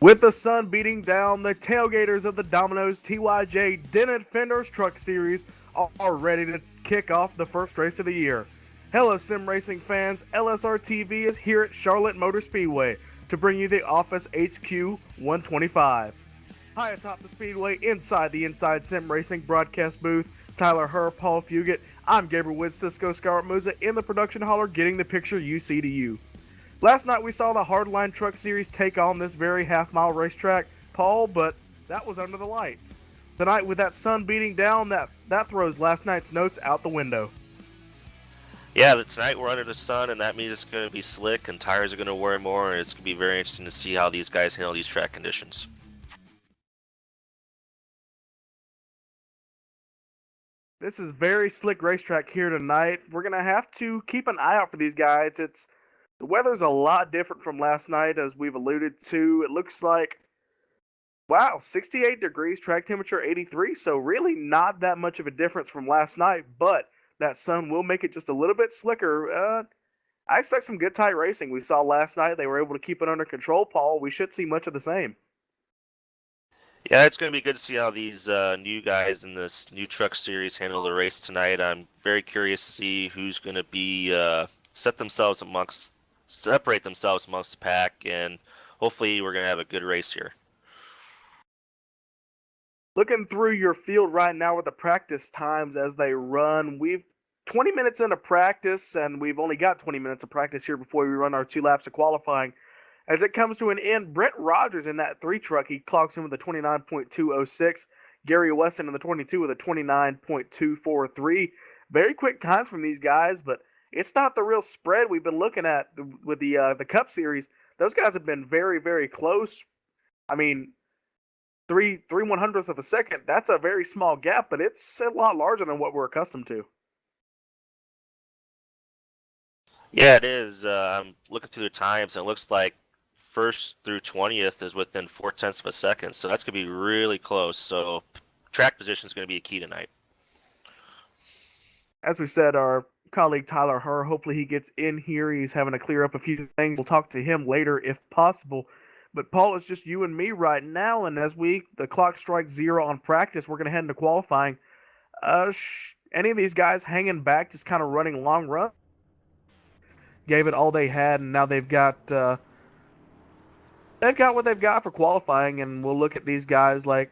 With the sun beating down, the tailgaters of the Domino's TYJ Dented Fenders Truck Series are ready to kick off the first race of the year. Hello, sim racing fans. LSRTV is here at Charlotte Motor Speedway to bring you the Office HQ 125. High atop the speedway, inside the Inside Sim Racing broadcast booth, Tyler Herr, Paul Fugit, I'm Gabriel Woods, Cisco Scarlett Musa in the production holler, getting the picture you see to you. Last night we saw the Hardline Truck Series take on this very half-mile racetrack, Paul, but that was under the lights. Tonight, with that sun beating down, that throws last night's notes out the window. Yeah, tonight we're under the sun, and that means it's going to be slick, and tires are going to wear more, and it's going to be very interesting to see how these guys handle these track conditions. This is very slick racetrack here tonight. We're going to have to keep an eye out for these guys. The weather's a lot different from last night, as we've alluded to. It looks like, wow, 68 degrees, track temperature 83, so really not that much of a difference from last night, but that sun will make it just a little bit slicker. I expect some good tight racing. We saw last night they were able to keep it under control, Paul. We should see much of the same. Yeah, it's going to be good to see how these new guys in this new truck series handle the race tonight. I'm very curious to see who's going to be separate themselves amongst the pack, and hopefully we're going to have a good race here. Looking through your field right now with the practice times as they run, we've 20 minutes into practice, and we've only got 20 minutes of practice here before we run our 2 laps of qualifying. As it comes to an end, Brent Rogers in that 3 truck, he clocks in with a 29.206. Gary Weston in the 22 with a 29.243. Very quick times from these guys, but it's not the real spread we've been looking at with the Cup Series. Those guys have been very, very close. I mean, three 100ths of a second, that's a very small gap, but it's a lot larger than what we're accustomed to. Yeah, it is. I'm looking through the times, and it looks like first through 20th is within 0.4 of a second, so that's going to be really close. So track position is going to be a key tonight. As we said, our colleague Tyler Herr, hopefully he gets in here. He's having to clear up a few things. We'll talk to him later if possible. But Paul, it's just you and me right now, and as the clock strikes 0 on practice, we're going to head into qualifying. Any of these guys hanging back, just kind of running long run? Gave it all they had, and now they've got what they've got for qualifying, and we'll look at these guys like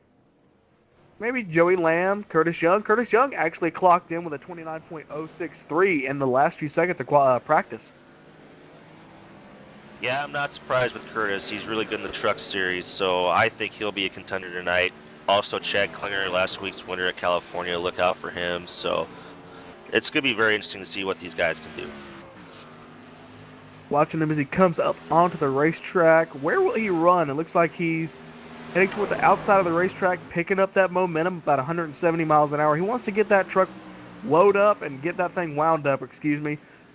maybe Joey Lamb, Curtis Young. Curtis Young actually clocked in with a 29.063 in the last few seconds of practice. Yeah, I'm not surprised with Curtis. He's really good in the truck series, so I think he'll be a contender tonight. Also, Chad Klinger, last week's winner at California, look out for him. So it's going to be very interesting to see what these guys can do. Watching him as he comes up onto the racetrack. Where will he run? It looks like he's heading toward the outside of the racetrack, picking up that momentum, about 170 miles an hour. He wants to get that truck load up and get that thing wound up,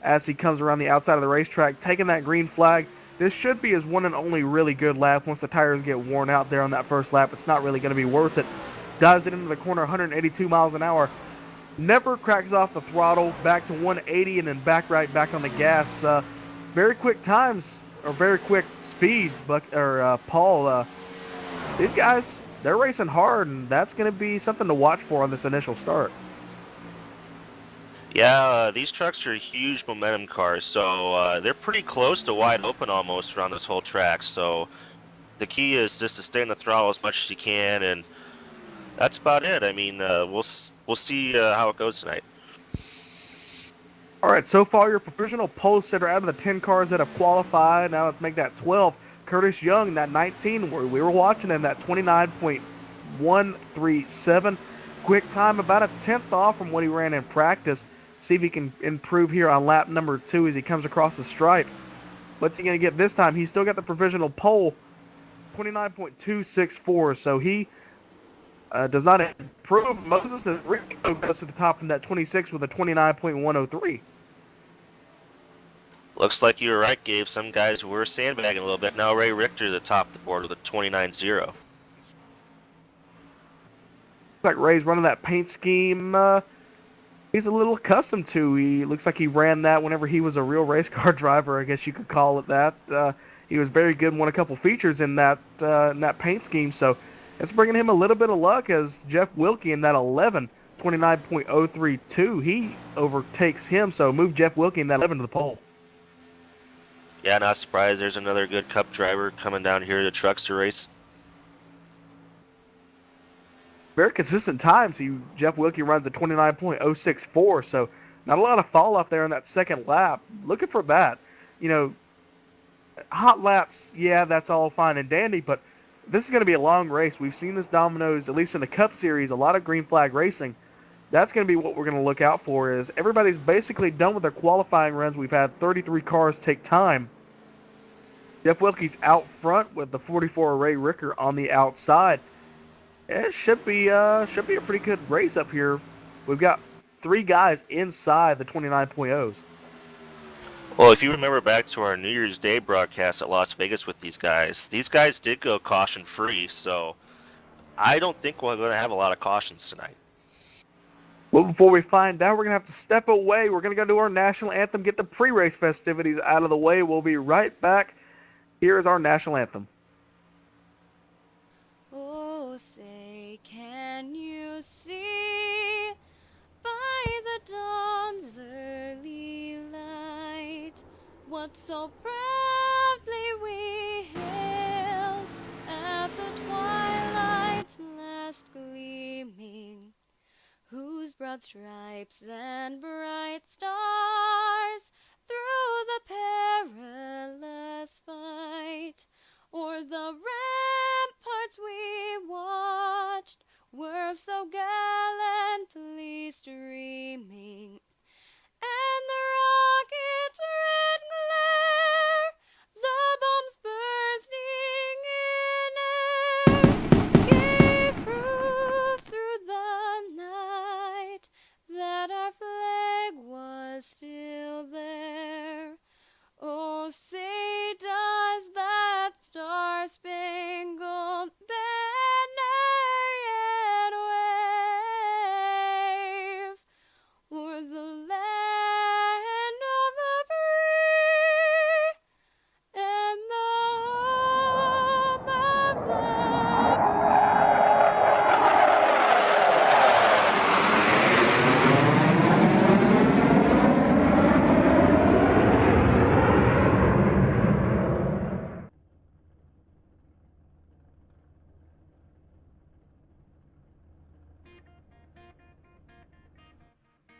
as he comes around the outside of the racetrack, taking that green flag. This should be his one and only really good lap. Once the tires get worn out there on that first lap, it's not really going to be worth it. Dives it into the corner, 182 miles an hour. Never cracks off the throttle, back to 180, and then back on the gas. Very quick times, or very quick speeds, Paul. These guys, they're racing hard, and that's going to be something to watch for on this initial start. Yeah, these trucks are huge momentum cars, so they're pretty close to wide open almost around this whole track. So the key is just to stay in the throttle as much as you can, and that's about it. I mean, we'll see how it goes tonight. All right, so far your provisional pole sitter out of the 10 cars that have qualified. Now let's make that 12. Curtis Young, that 19, where we were watching him, that 29.137. Quick time, about a 10th off from what he ran in practice. See if he can improve here on lap number 2 as he comes across the stripe. What's he going to get this time? He's still got the provisional pole, 29.264, so he does not improve. Moses Rico goes to the top in that 26 with a 29.103. Looks like you were right, Gabe. Some guys were sandbagging a little bit. Now Ray Richter at the top of the board with a 29.0. Like Ray's running that paint scheme he's a little accustomed to. He looks like he ran that whenever he was a real race car driver, I guess you could call it that. He was very good and won a couple features in that paint scheme. So it's bringing him a little bit of luck as Jeff Wilkie in that 11, 29.032. He overtakes him. So move Jeff Wilkie in that 11 to the pole. Yeah, not surprised. There's another good Cup driver coming down here to Truckster race. Very consistent times. Jeff Wilkie runs a 29.064. So not a lot of fall off there in that second lap. Looking for that. You know, hot laps, yeah, that's all fine and dandy, but this is going to be a long race. We've seen this Domino's, at least in the Cup Series, a lot of green flag racing. That's going to be what we're going to look out for. Is everybody's basically done with their qualifying runs. We've had 33 cars take time. Jeff Wilkie's out front with the 44 Ray Ricker on the outside. It should be a pretty good race up here. We've got 3 guys inside the 29.0s. Well, if you remember back to our New Year's Day broadcast at Las Vegas with these guys did go caution free, so I don't think we're going to have a lot of cautions tonight. Well, before we find out, we're going to have to step away. We're going to go do our national anthem, get the pre-race festivities out of the way. We'll be right back. Here is our national anthem. Oh, say, can you see by the dawn's early light what so proudly we hailed at the twilight's last gleaming, whose broad stripes and bright stars through the perilous fight o'er the ramparts we watched were so gallantly streaming, and the rocket's red glare, the bombs bursting in air, gave proof through the night that our flag was still there. Oh, say does that star-spangled banner yet wave o'er the land of the free and the home of the brave?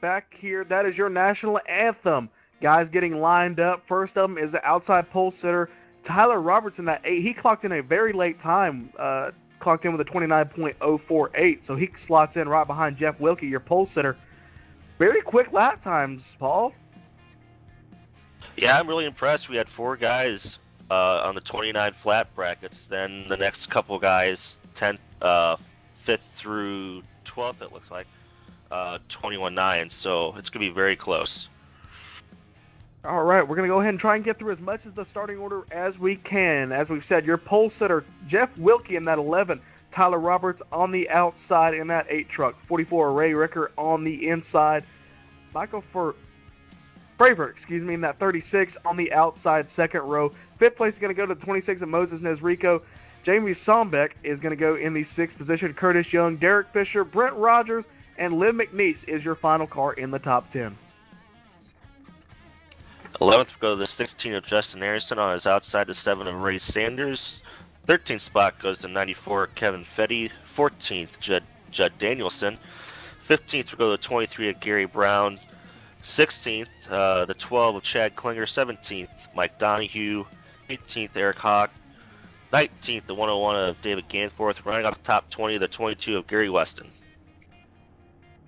Back here, that is your national anthem. Guys getting lined up. First of them is the outside pole sitter, Tyler Robertson, that 8. He clocked in a very late time, clocked in with a 29.048, so he slots in right behind Jeff Wilkie, your pole sitter. Very quick lap times, Paul. Yeah, I'm really impressed. We had 4 guys on the 29 flat brackets. Then the next couple guys, 10th, 5th through 12th, it looks like, 21-9. So it's going to be very close. All right, we're going to go ahead and try and get through as much of the starting order as we can. As we've said, your pole sitter, Jeff Wilkie in that 11, Tyler Roberts on the outside in that 8 truck, 44 Ray Ricker on the inside, Michael Fravert, in that 36 on the outside second row. 5th place is going to go to the 26 of Moses Nesrico. Jamie Sombeck is going to go in the 6th position. Curtis Young, Derek Fisher, Brent Rogers, and Liv McNeese is your final car in the top 10. 11th will go to the 16 of Justin Harrison on his outside, the 7 of Ray Sanders. 13th spot goes to 94 Kevin Fetty. 14th Judd Danielson. 15th will go to 23 of Gary Brown. 16th the 12 of Chad Klinger. 17th Mike Donahue. 18th Eric Hawk. 19th the 101 of David Ganforth. Running off the top 20 the 22 of Gary Weston.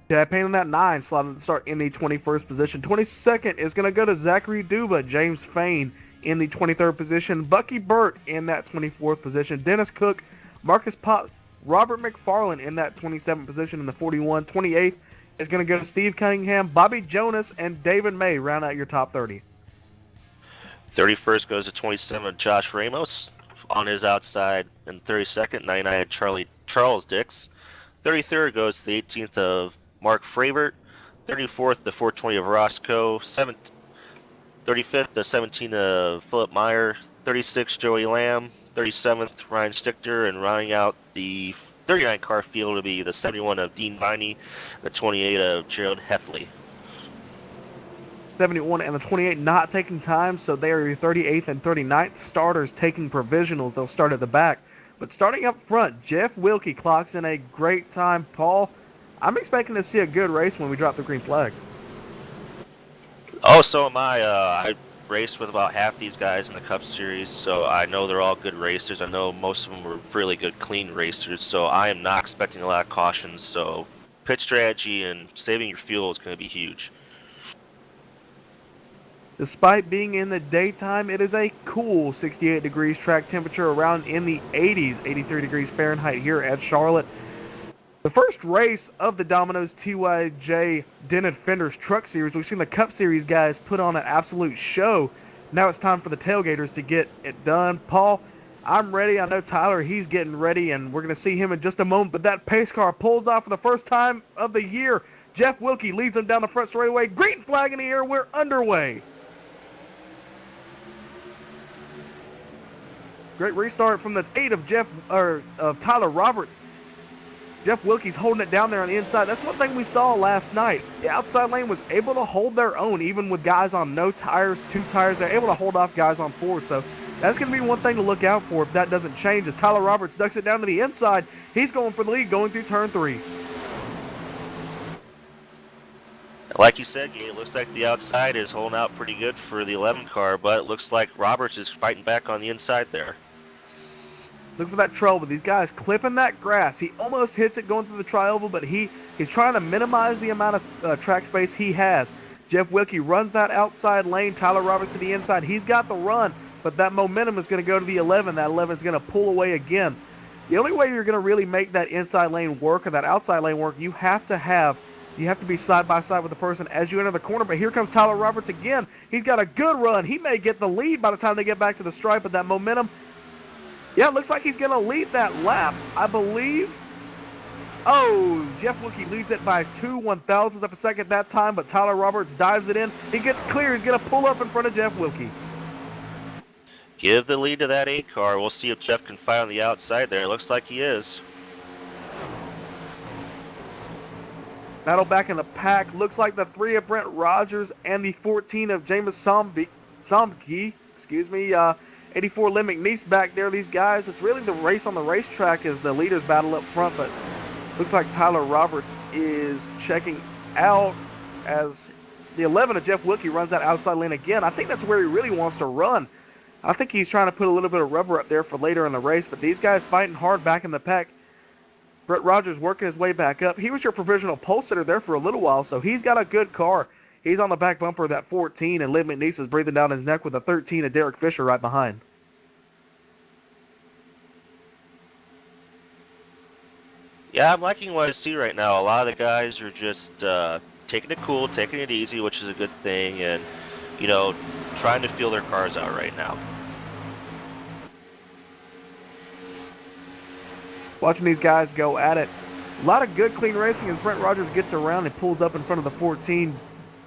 Chad Payne on that 9, slotted to start in the 21st position. 22nd is going to go to Zachary Duba. James Fain in the 23rd position. Bucky Burt in that 24th position. Dennis Cook, Marcus Potts, Robert McFarland in that 27th position in the 41. 28th is going to go to Steve Cunningham, Bobby Jonas, and David May round out your top 30. 31st goes to 27 Josh Ramos on his outside. And 32nd, 99 Charles Dix. 33rd goes to the 18th of Mark Fravert. 34th, the 420 of Roscoe. 35th, the 17 of Philip Meyer. 36 Joey Lamb, 37th Ryan Stichter, and rounding out the 39 car field to be the 71 of Dean Viney, the 28 of Gerald Heffley. 71 and the 28 not taking time, so they are your 38th and 39th starters taking provisionals. They'll start at the back. But starting up front, Jeff Wilkie clocks in a great time. Paul, I'm expecting to see a good race when we drop the green flag. Oh, so am I. I raced with about half these guys in the Cup Series, so I know they're all good racers. I know most of them were really good, clean racers, so I am not expecting a lot of cautions. So pit strategy and saving your fuel is going to be huge. Despite being in the daytime, it is a cool 68 degrees track temperature, around in the 80s, 83 degrees Fahrenheit here at Charlotte. The first race of the Domino's TYJ Dented Fenders Truck Series. We've seen the Cup Series guys put on an absolute show. Now it's time for the tailgaters to get it done. Paul, I'm ready. I know Tyler, he's getting ready, and we're going to see him in just a moment. But that pace car pulls off for the first time of the year. Jeff Wilkie leads him down the front straightaway. Green flag in the air. We're underway. Great restart from the 8 of Tyler Roberts. Jeff Wilkie's holding it down there on the inside. That's one thing we saw last night. The outside lane was able to hold their own, even with guys on no tires, 2 tires. They're able to hold off guys on 4. So that's going to be one thing to look out for if that doesn't change. As Tyler Roberts ducks it down to the inside, he's going for the lead going through turn 3. Like you said, Gabe, it looks like the outside is holding out pretty good for the 11 car, but it looks like Roberts is fighting back on the inside there. Look for that trouble. These guys clipping that grass. He almost hits it going through the tri-oval, but he's trying to minimize the amount of track space he has. Jeff Wilkie runs that outside lane. Tyler Roberts to the inside. He's got the run, but that momentum is going to go to the 11. That 11 is going to pull away again. The only way you're going to really make that inside lane work or that outside lane work, you have to be side by side with the person as you enter the corner. But here comes Tyler Roberts again. He's got a good run. He may get the lead by the time they get back to the stripe, but that momentum, yeah, it looks like he's going to lead that lap, I believe. Oh, Jeff Wilkie leads it by 2 1/1000ths of a second that time, but Tyler Roberts dives it in. He gets clear. He's going to pull up in front of Jeff Wilkie. Give the lead to that 8 car. We'll see if Jeff can fight on the outside there. It looks like he is. Battle back in the pack. Looks like the 3 of Brent Rogers and the 14 of James Somke, 84 Lynn McNeese back there. These guys, it's really the race on the racetrack as the leaders battle up front, but looks like Tyler Roberts is checking out as the 11 of Jeff Wilkie runs that outside lane again. I think that's where he really wants to run. I think he's trying to put a little bit of rubber up there for later in the race, but these guys fighting hard back in the pack. Brett Rogers working his way back up. He was your provisional pole sitter there for a little while, so he's got a good car. He's on the back bumper of that 14, and Lynn McNeese is breathing down his neck with a 13 of Derek Fisher right behind. Yeah, I'm liking what I see right now. A lot of the guys are just taking it cool, taking it easy, which is a good thing, and, trying to feel their cars out right now. Watching these guys go at it. A lot of good, clean racing as Brent Rogers gets around and pulls up in front of the 14.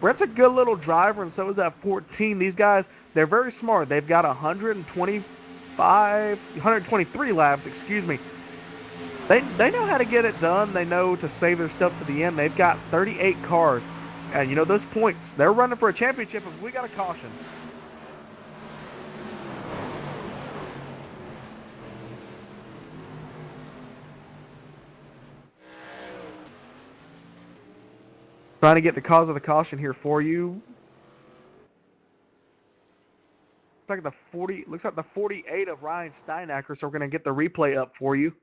Brent's a good little driver, and so is that 14. These guys, they're very smart. They've got 123 laps, They know how to get it done. They know to save their stuff to the end. They've got 38 cars. And, those points, they're running for a championship if we got a caution. Trying to get the cause of the caution here for you. Looks like the 48 of Ryan Steinacker, so we're going to get the replay up for you.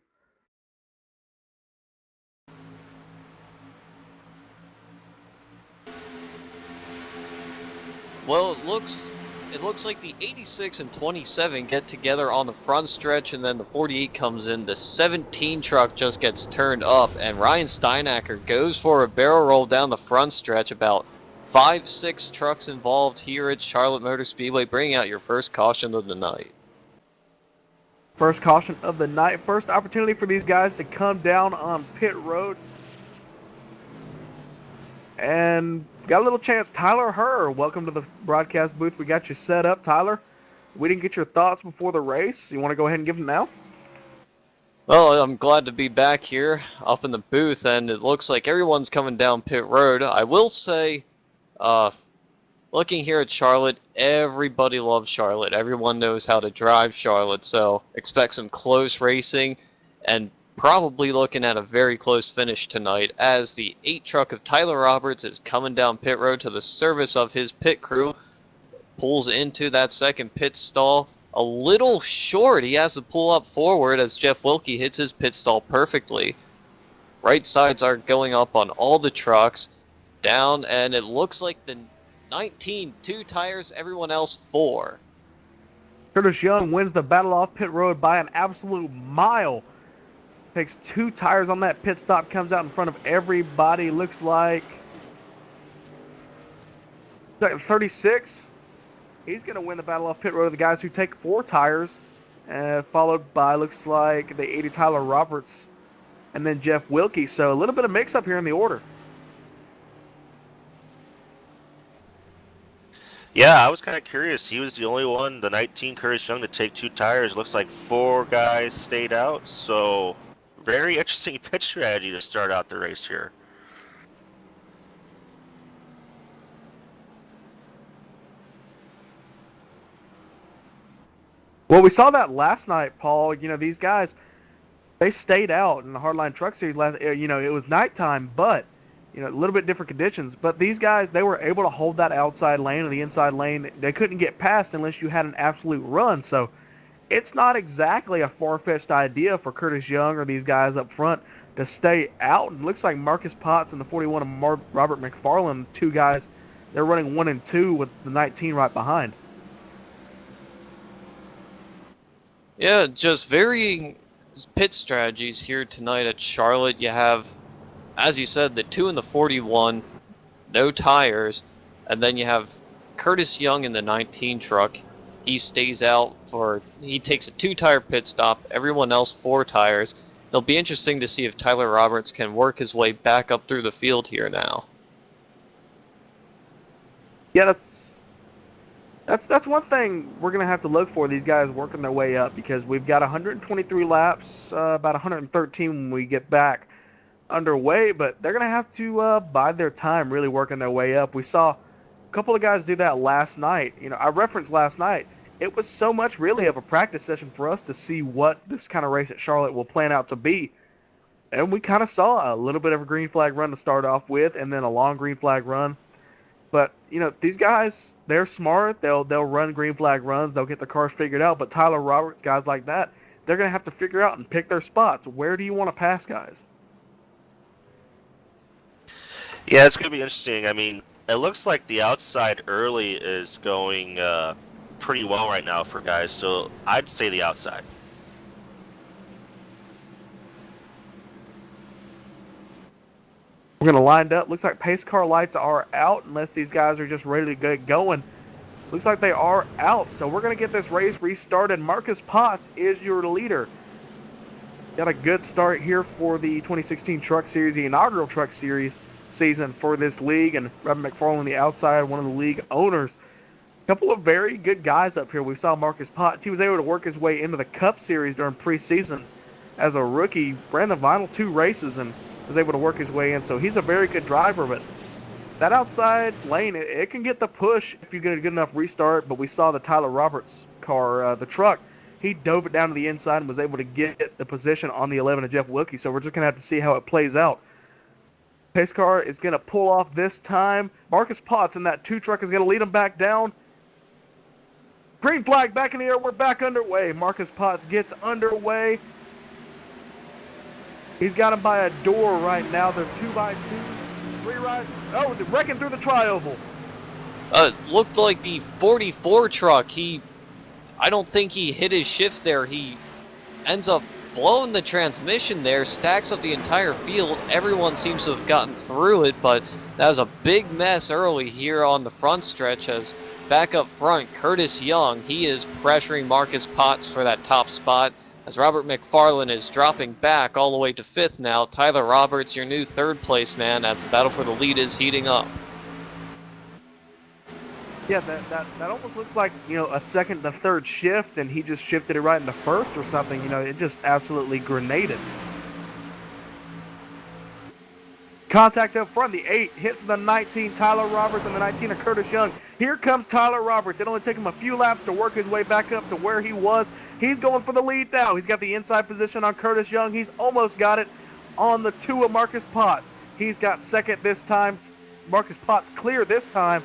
Well, it looks like the 86 and 27 get together on the front stretch, and then the 48 comes in. The 17 truck just gets turned up, and Ryan Steinacker goes for a barrel roll down the front stretch. About 5-6 trucks involved here at Charlotte Motor Speedway. Bring out your first caution of the night. First caution of the night. First opportunity for these guys to come down on pit road. And got a little chance. Tyler Herr, welcome to the broadcast booth. We got you set up, Tyler. We didn't get your thoughts before the race. You want to go ahead and give them now? Well, I'm glad to be back here up in the booth, and it looks like everyone's coming down pit road. I will say, looking here at Charlotte, everybody loves Charlotte. Everyone knows how to drive Charlotte, so expect some close racing and probably looking at a very close finish tonight as the 8 truck of Tyler Roberts is coming down pit road to the service of his pit crew, pulls into that second pit stall. A little short, he has to pull up forward as Jeff Wilkie hits his pit stall perfectly. Right sides are going up on all the trucks, down, and it looks like the 19, 2 tires, everyone else 4. Curtis Young wins the battle off pit road by an absolute mile. Takes 2 tires on that pit stop, comes out in front of everybody. Looks like 36. He's going to win the battle off pit road of the guys who take 4 tires, followed by, looks like, the 80 Tyler Roberts and then Jeff Wilkie. So a little bit of mix-up here in the order. Yeah, I was kind of curious. He was the only one, the 19 Curtis Young, to take 2 tires. Looks like 4 guys stayed out. So very interesting pit strategy to start out the race here. Well, we saw that last night, Paul. You know, these guys, they stayed out in the Hardline Truck Series last. You know, it was nighttime, but you know, a little bit different conditions. But these guys, they were able to hold that outside lane or the inside lane. They couldn't get past unless you had an absolute run. So it's not exactly a far-fetched idea for Curtis Young or these guys up front to stay out. It looks like Marcus Potts and the 41 of Robert McFarland, 2 guys, they're running 1 and 2 with the 19 right behind. Yeah, just varying pit strategies here tonight at Charlotte. You have, as you said, the 2 and the 41, no tires, and then you have Curtis Young in the 19 truck. He stays out he takes a 2-tire pit stop, everyone else 4 tires. It'll be interesting to see if Tyler Roberts can work his way back up through the field here now. Yeah, that's one thing we're going to have to look for, these guys working their way up, because we've got 123 laps, about 113 when we get back underway, but they're going to have to bide their time really working their way up. We saw a couple of guys do that last night. You know, I referenced last night. It was so much really of a practice session for us to see what this kind of race at Charlotte will plan out to be. And we kind of saw a little bit of a green flag run to start off with, and then a long green flag run. But, you know, these guys, they're smart. They'll run green flag runs. They'll get their cars figured out. But Tyler Roberts, guys like that, they're going to have to figure out and pick their spots. Where do you want to pass, guys? Yeah, it's going to be interesting. I mean, it looks like the outside early is going pretty well right now for guys. So I'd say the outside. We're going to line up. Looks like pace car lights are out unless these guys are just ready to get going. Looks like they are out. So we're going to get this race restarted. Marcus Potts is your leader. Got a good start here for the 2016 Truck Series, the inaugural Truck Series season for this league. And Robert McFarland, the outside, one of the league owners. A couple of very good guys up here. We saw Marcus Potts. He was able to work his way into the Cup Series during preseason as a rookie. Ran the final 2 races and was able to work his way in. So he's a very good driver, but that outside lane, it can get the push if you get a good enough restart. But we saw the Tyler Roberts car, the truck, he dove it down to the inside and was able to get the position on the 11 of Jeff Wilkie. So we're just going to have to see how it plays out. Pace car is going to pull off this time. Marcus Potts in that 2 truck is going to lead him back down. Green flag back in the air. We're back underway. Marcus Potts gets underway. He's got him by a door right now. They're 2x2. 3 right. Oh, they're wrecking through the tri-oval. Looked like the 44 truck. I don't think he hit his shift there. He ends up blowing the transmission there, stacks up the entire field. Everyone seems to have gotten through it, but that was a big mess early here on the front stretch as back up front, Curtis Young, he is pressuring Marcus Potts for that top spot. As Robert McFarland is dropping back all the way to 5th now, Tyler Roberts, your new 3rd place man, as the battle for the lead is heating up. Yeah, that almost looks like, a second to third shift, and he just shifted it right into first or something. It just absolutely grenaded. Contact up front. The 8 hits the 19, Tyler Roberts, and the 19 of Curtis Young. Here comes Tyler Roberts. It only took him a few laps to work his way back up to where he was. He's going for the lead now. He's got the inside position on Curtis Young. He's almost got it on the 2 of Marcus Potts. He's got second this time. Marcus Potts clear this time,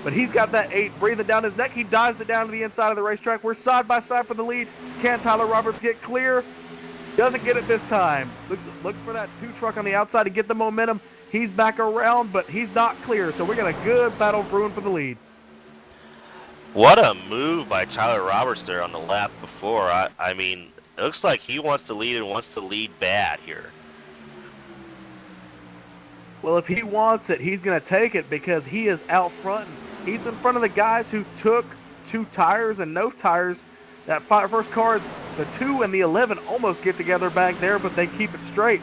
but he's got that 8 breathing down his neck. He dives it down to the inside of the racetrack. We're side by side for the lead. Can Tyler Roberts get clear? Doesn't get it this time. Look for that 2 truck on the outside to get the momentum. He's back around, but he's not clear, so we got a good battle brewing for the lead. What a move by Tyler Roberts there on the lap before. I mean, it looks like he wants to lead and wants to lead bad here. Well, if he wants it, he's going to take it because he is out front. He's in front of the guys who took 2 tires and no tires. That first car, the 2 and the 11 almost get together back there, but they keep it straight.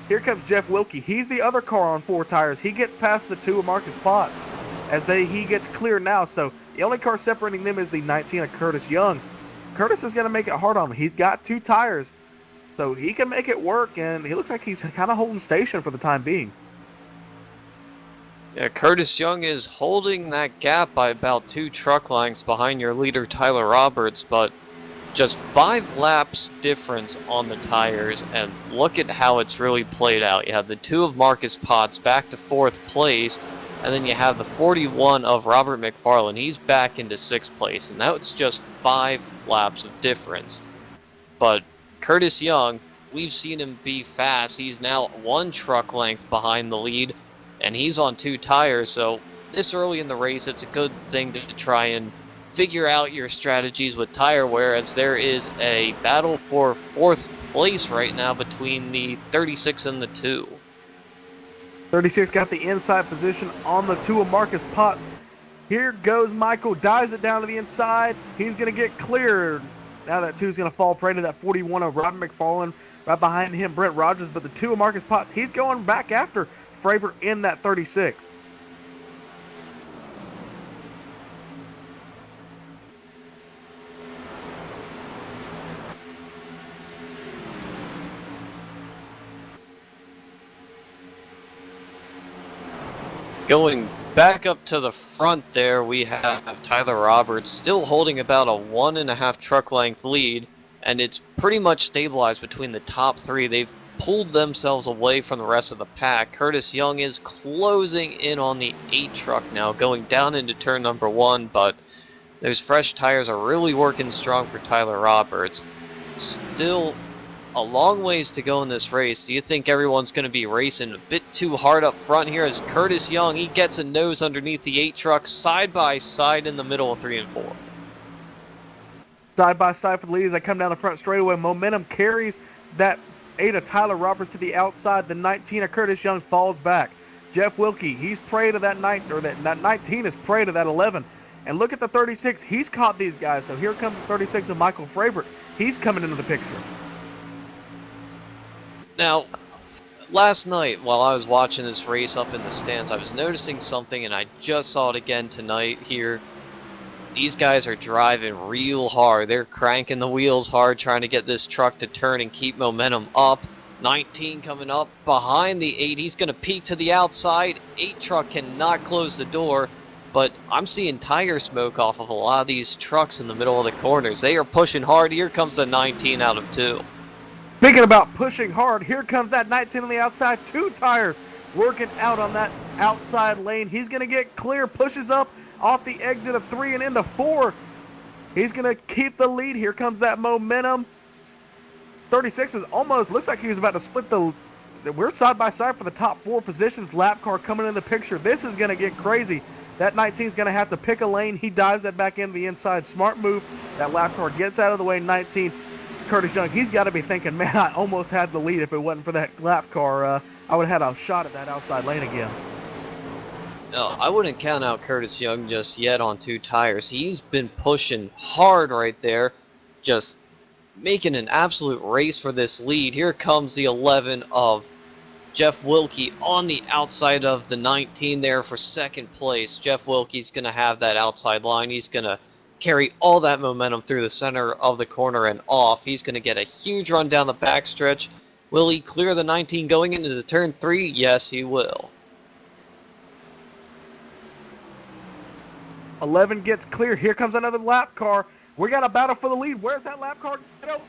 Here comes Jeff Wilkie. He's the other car on 4 tires. He gets past the 2 of Marcus Potts as he gets clear now. So the only car separating them is the 19 of Curtis Young. Curtis is going to make it hard on him. He's got 2 tires, so he can make it work, and he looks like he's kind of holding station for the time being. Yeah, Curtis Young is holding that gap by about 2 truck lengths behind your leader Tyler Roberts, but just 5 laps difference on the tires, and look at how it's really played out. You have the 2 of Marcus Potts back to 4th place, and then you have the 41 of Robert McFarland. He's back into 6th place, and that's just 5 laps of difference. But Curtis Young, we've seen him be fast. He's now 1 truck length behind the lead, and he's on 2 tires, so this early in the race, it's a good thing to try and figure out your strategies with tire wear, as there is a battle for 4th place right now between the 36 and the 2. 36 got the inside position on the 2 of Marcus Potts. Here goes Michael, dives it down to the inside. He's going to get cleared. Now that 2 is going to fall prey to that 41 of Robert McFarland. Right behind him, Brent Rogers, but the 2 of Marcus Potts, he's going back after Fravor in that 36. Going back up to the front there, we have Tyler Roberts still holding about a 1.5 truck length lead, and it's pretty much stabilized between the top 3. They've pulled themselves away from the rest of the pack. Curtis Young is closing in on the 8 truck now, going down into turn number 1, but those fresh tires are really working strong for Tyler Roberts. Still a long ways to go in this race. Do you think everyone's going to be racing a bit too hard up front here as Curtis Young, he gets a nose underneath the 8 truck side by side in the middle of 3 and 4? Side by side for the lead as they come down the front straightaway. Momentum carries that 8 of Tyler Roberts to the outside. The 19 of Curtis Young falls back. Jeff Wilkie, he's prey to that 19 is prey to that 11. And look at the 36. He's caught these guys. So here comes the 36 of Michael Fravor. He's coming into the picture. Now, last night while I was watching this race up in the stands, I was noticing something, and I just saw it again tonight here. These guys are driving real hard. They're cranking the wheels hard, trying to get this truck to turn and keep momentum up. 19 coming up behind the 8. He's going to peek to the outside. 8 truck cannot close the door, but I'm seeing tire smoke off of a lot of these trucks in the middle of the corners. They are pushing hard. Here comes the 19 out of 2. Speaking about pushing hard, here comes that 19 on the outside. 2 tires working out on that outside lane. He's going to get clear, pushes up off the exit of 3 and into 4. He's going to keep the lead. Here comes that momentum. 36 is almost, looks like he was about to split the, we're side by side for the top 4 positions. Lap car coming in the picture. This is going to get crazy. That 19 is going to have to pick a lane. He dives that back into the inside. Smart move. That lap car gets out of the way. 19. Curtis Young, he's got to be thinking, man, I almost had the lead. If it wasn't for that lap car, I would have had a shot at that outside lane again. No, I wouldn't count out Curtis Young just yet on 2 tires. He's been pushing hard right there, just making an absolute race for this lead. Here comes the 11 of Jeff Wilkie on the outside of the 19 there for second place. Jeff Wilkie's going to have that outside line. He's going to carry all that momentum through the center of the corner and off. He's going to get a huge run down the backstretch. Will he clear the 19 going into the turn 3? Yes, he will. 11 gets clear. Here comes another lap car. We got a battle for the lead. Where's that lap car go?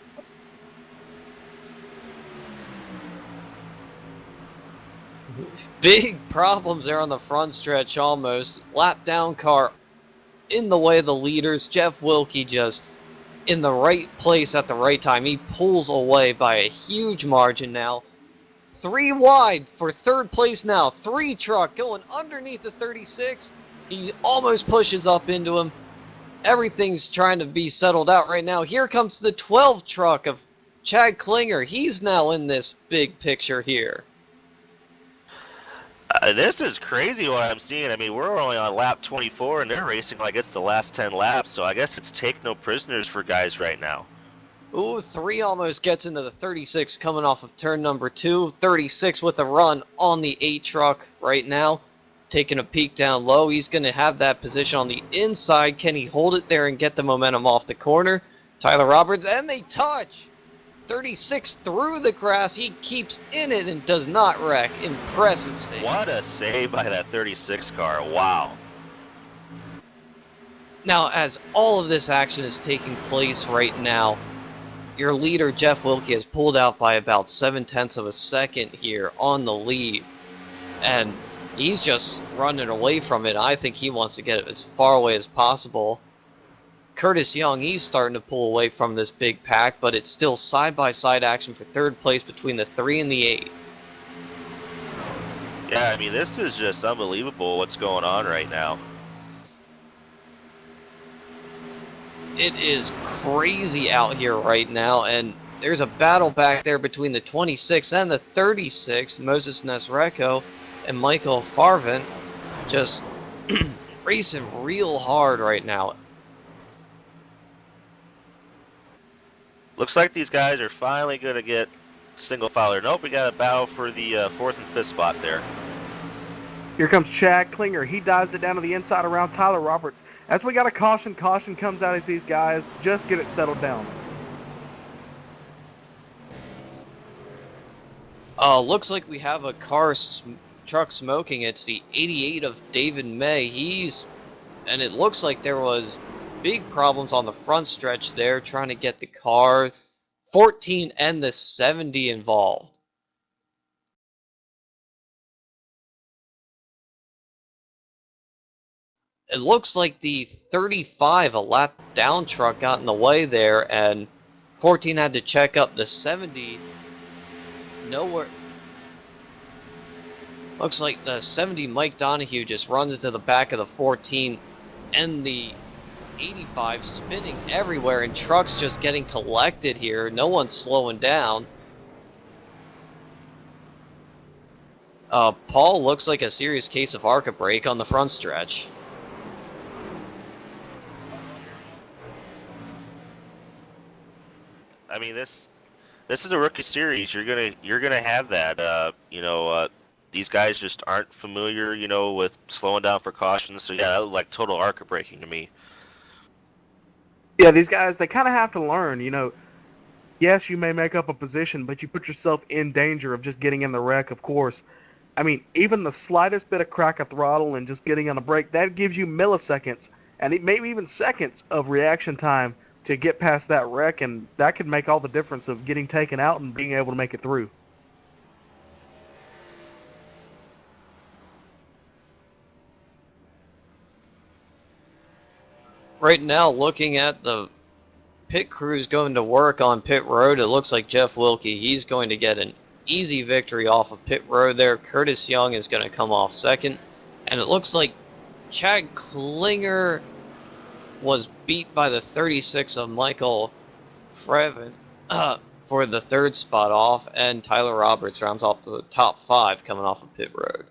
Big problems there on the front stretch almost. Lap down car in the way of the leaders. Jeff Wilkie just in the right place at the right time. He pulls away by a huge margin now. 3 wide for third place now. 3 truck going underneath the 36. He almost pushes up into him. Everything's trying to be settled out right now. Here comes the 12 truck of Chad Klinger. He's now in this big picture here. This is crazy what I'm seeing. I mean, we're only on lap 24, and they're racing like it's the last 10 laps, so I guess it's take no prisoners for guys right now. Ooh, 3 almost gets into the 36 coming off of turn number 2. 36 with a run on the 8 truck right now. Taking a peek down low. He's going to have that position on the inside. Can he hold it there and get the momentum off the corner? Tyler Roberts, and they touch! 36 through the grass. He keeps in it and does not wreck. Impressive save. What a save by that 36 car. Wow. Now, as all of this action is taking place right now, your leader, Jeff Wilkie, has pulled out by about 0.7 of a second here on the lead. And he's just running away from it. I think he wants to get it as far away as possible. Curtis Young, he's starting to pull away from this big pack, but it's still side-by-side action for third place between the 3 and the 8. Yeah, I mean, this is just unbelievable what's going on right now. It is crazy out here right now, and there's a battle back there between the 26 and the 36. Moses Nesreco and Michael Farvant just racing real hard right now. Looks like these guys are finally going to get single file. Nope, we got a battle for the 4th and 5th spot there. Here comes Chad Klinger. He dives it down to the inside around Tyler Roberts. As we got a caution, caution comes out as these guys just get it settled down. Looks like we have a truck smoking. It's the 88 of David May. And it looks like there was big problems on the front stretch there trying to get the car. 14 and the 70 involved. It looks like the 35, a lap down truck, got in the way there, and 14 had to check up the 70. Nowhere. Looks like the 70 Mike Donahue just runs into the back of the 14 and the 85 spinning everywhere, and trucks just getting collected here. No one's slowing down. Paul looks like a serious case of ARCA brake on the front stretch. I mean, this is a rookie series. You're gonna have that. These guys just aren't familiar, with slowing down for caution. So yeah, that looked like total ARCA braking to me. Yeah, these guys, they kind of have to learn, Yes, you may make up a position, but you put yourself in danger of just getting in the wreck, of course. I mean, even the slightest bit of crack of throttle and just getting on a brake, that gives you milliseconds, and maybe even seconds of reaction time to get past that wreck, and that could make all the difference of getting taken out and being able to make it through. Right now, looking at the pit crews going to work on pit road, it looks like Jeff Wilkie, he's going to get an easy victory off of pit road there. Curtis Young is going to come off second, and it looks like Chad Klinger was beat by the 36 of Michael Frevin for the third spot off, and Tyler Roberts rounds off the top 5 coming off of pit road.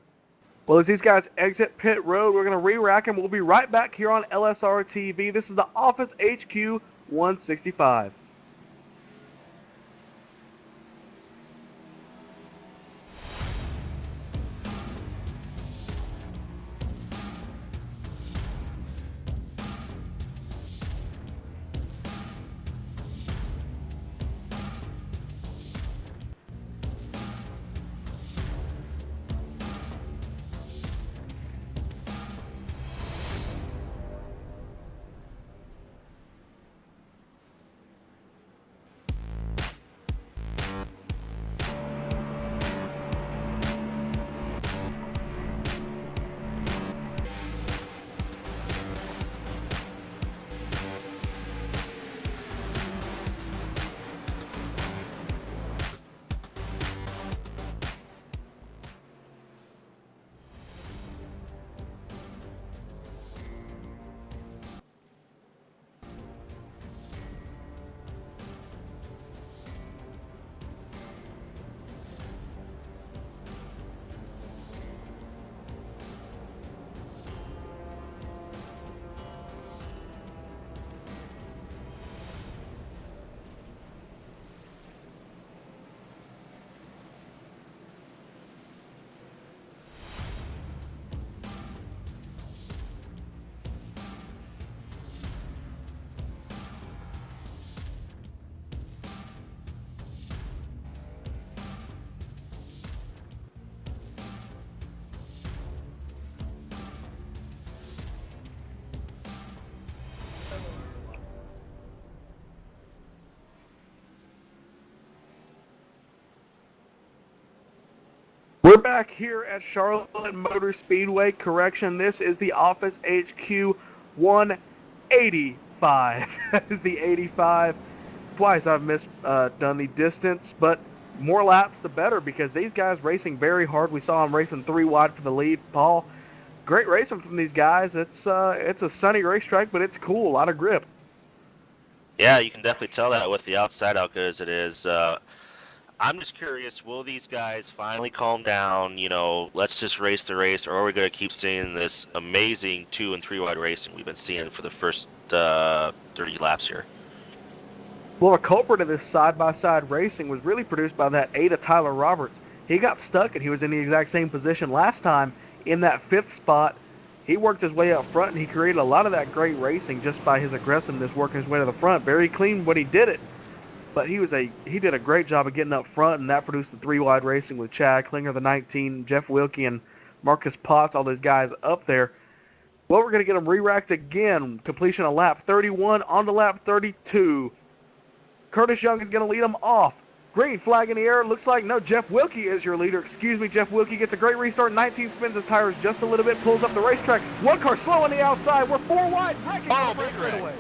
Well, as these guys exit pit road, we're going to re-rack them. We'll be right back here on LSRTV. This is the Office HQ 165. We're back here at Charlotte Motor Speedway. Correction, this is the Office HQ 185. That is the 85. Twice I've done the distance, but more laps the better because these guys racing very hard. We saw them racing 3 wide for the lead. Paul, great racing from these guys. It's a sunny racetrack, but it's cool. A lot of grip. Yeah, you can definitely tell that with the outside how good as it is. I'm just curious, will these guys finally calm down? You know, let's just race the race, or are we going to keep seeing this amazing 2 and 3 wide racing we've been seeing for the first 30 laps here? Well, a culprit of this side-by-side racing was really produced by that 8 of Tyler Roberts. He got stuck, and he was in the exact same position last time in that 5th spot. He worked his way up front, and he created a lot of that great racing just by his aggressiveness, working his way to the front. Very clean when he did it. But he did a great job of getting up front, and that produced the 3 wide racing with Chad Klinger, the 19, Jeff Wilkie, and Marcus Potts, all those guys up there. Well, we're going to get them re-racked again. Completion of lap 31 on to lap 32. Curtis Young is going to lead them off. Green flag in the air. Looks like, no, Jeff Wilkie is your leader. Excuse me, Jeff Wilkie gets a great restart. 19 spins his tires just a little bit, pulls up the racetrack. One car slow on the outside. We're 4 wide. Straight away.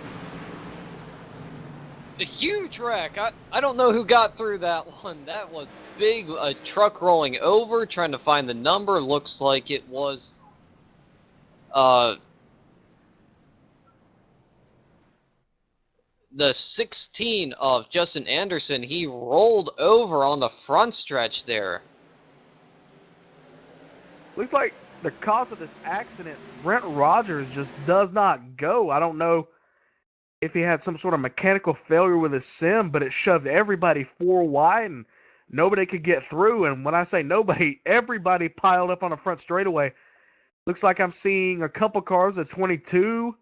A huge wreck. I don't know who got through that one. That was big. A truck rolling over, trying to find the number. Looks like it was the 16 of Justin Anderson. He rolled over on the front stretch there. Looks like the cause of this accident, Brent Rogers just does not go. I don't know if he had some sort of mechanical failure with his sim, but it shoved everybody 4 wide and nobody could get through. And when I say nobody, everybody piled up on the front straightaway. Looks like I'm seeing a couple cars at 22,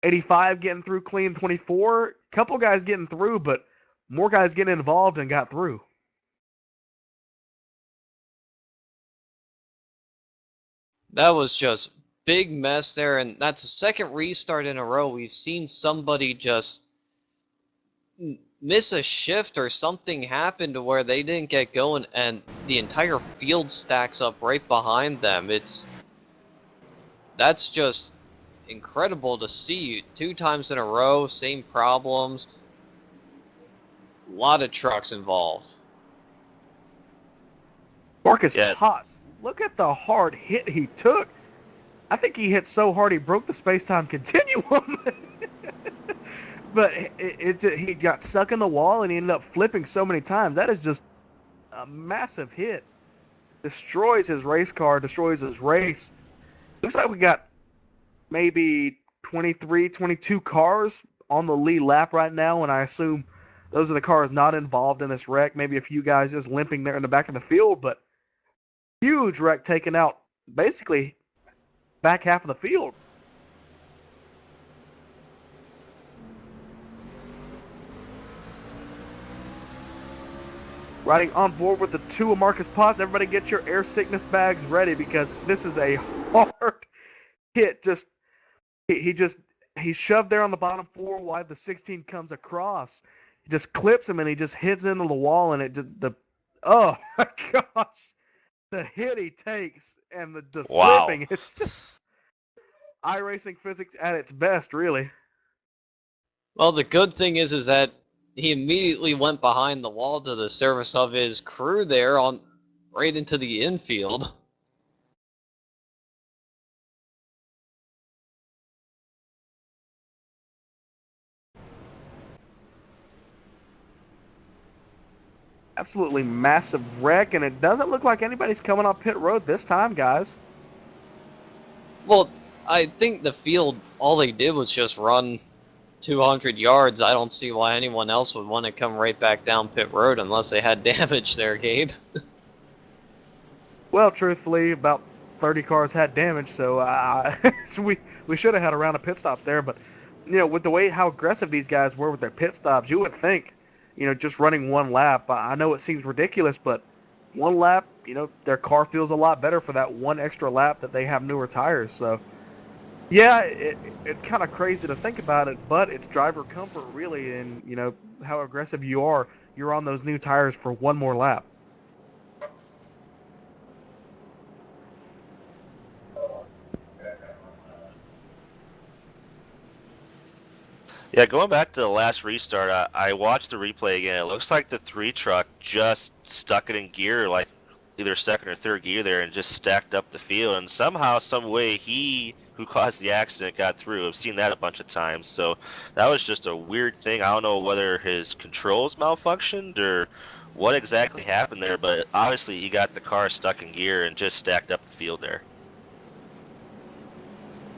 85 getting through clean, 24. Couple guys getting through, but more guys getting involved and got through. That was just big mess there, and that's the second restart in a row. We've seen somebody just miss a shift or something happened to where they didn't get going, and the entire field stacks up right behind them. That's just incredible to see. 2 times in a row, same problems. A lot of trucks involved. Marcus Potts, look at the hard hit he took. I think he hit so hard he broke the space-time continuum. But he got stuck in the wall and he ended up flipping so many times. That is just a massive hit. Destroys his race car, destroys his race. Looks like we got maybe 23, 22 cars on the lead lap right now, and I assume those are the cars not involved in this wreck. Maybe a few guys just limping there in the back of the field, but huge wreck taken out basically back half of the field. Riding on board with the 2 of Marcus Potts. Everybody get your air sickness bags ready because this is a hard hit. He's shoved there on the bottom 4 wide. The 16 comes across. He just clips him and he just hits into the wall and oh my gosh. The hit he takes and the flipping, it's just iRacing physics at its best, really. Well, the good thing is that he immediately went behind the wall to the service of his crew there right into the infield. Absolutely massive wreck, and it doesn't look like anybody's coming off pit road this time, guys. Well, I think the field, all they did was just run 200 yards. I don't see why anyone else would want to come right back down pit road unless they had damage there, Gabe. Well, truthfully, about 30 cars had damage, so we should have had a round of pit stops there. But, with the way how aggressive these guys were with their pit stops, you would think, just running 1 lap. I know it seems ridiculous, but 1 lap, their car feels a lot better for that 1 extra lap that they have newer tires. So, yeah, it's kind of crazy to think about it, but it's driver comfort, really, and, how aggressive you are. You're on those new tires for 1 more lap. Yeah, going back to the last restart, I watched the replay again. It looks like the 3 truck just stuck it in gear, like either second or third gear there, and just stacked up the field. And somehow, some way, he who caused the accident got through. I've seen that a bunch of times. So that was just a weird thing. I don't know whether his controls malfunctioned or what exactly happened there, but obviously he got the car stuck in gear and just stacked up the field there.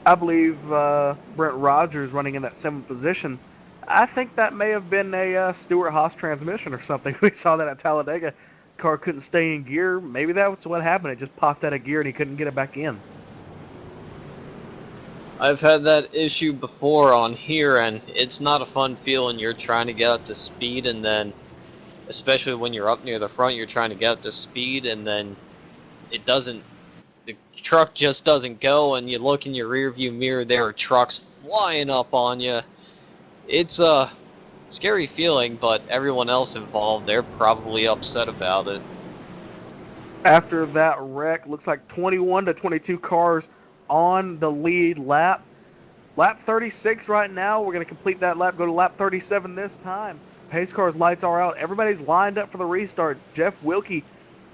I believe Brent Rogers running in that 7th position. I think that may have been a Stewart-Haas transmission or something. We saw that at Talladega. Car couldn't stay in gear. Maybe that's what happened. It just popped out of gear and he couldn't get it back in. I've had that issue before on here, and it's not a fun feeling. You're trying to get up to speed, and then, especially when you're up near the front, you're trying to get up to speed, and then it doesn't. The truck just doesn't go, and you look in your rearview mirror, there are trucks flying up on you. It's a scary feeling, but everyone else involved, they're probably upset about it. After that wreck, looks like 21 to 22 cars on the lead lap. Lap 36 right now. We're going to complete that lap, go to lap 37 this time. Pace car's lights are out. Everybody's lined up for the restart. Jeff Wilkie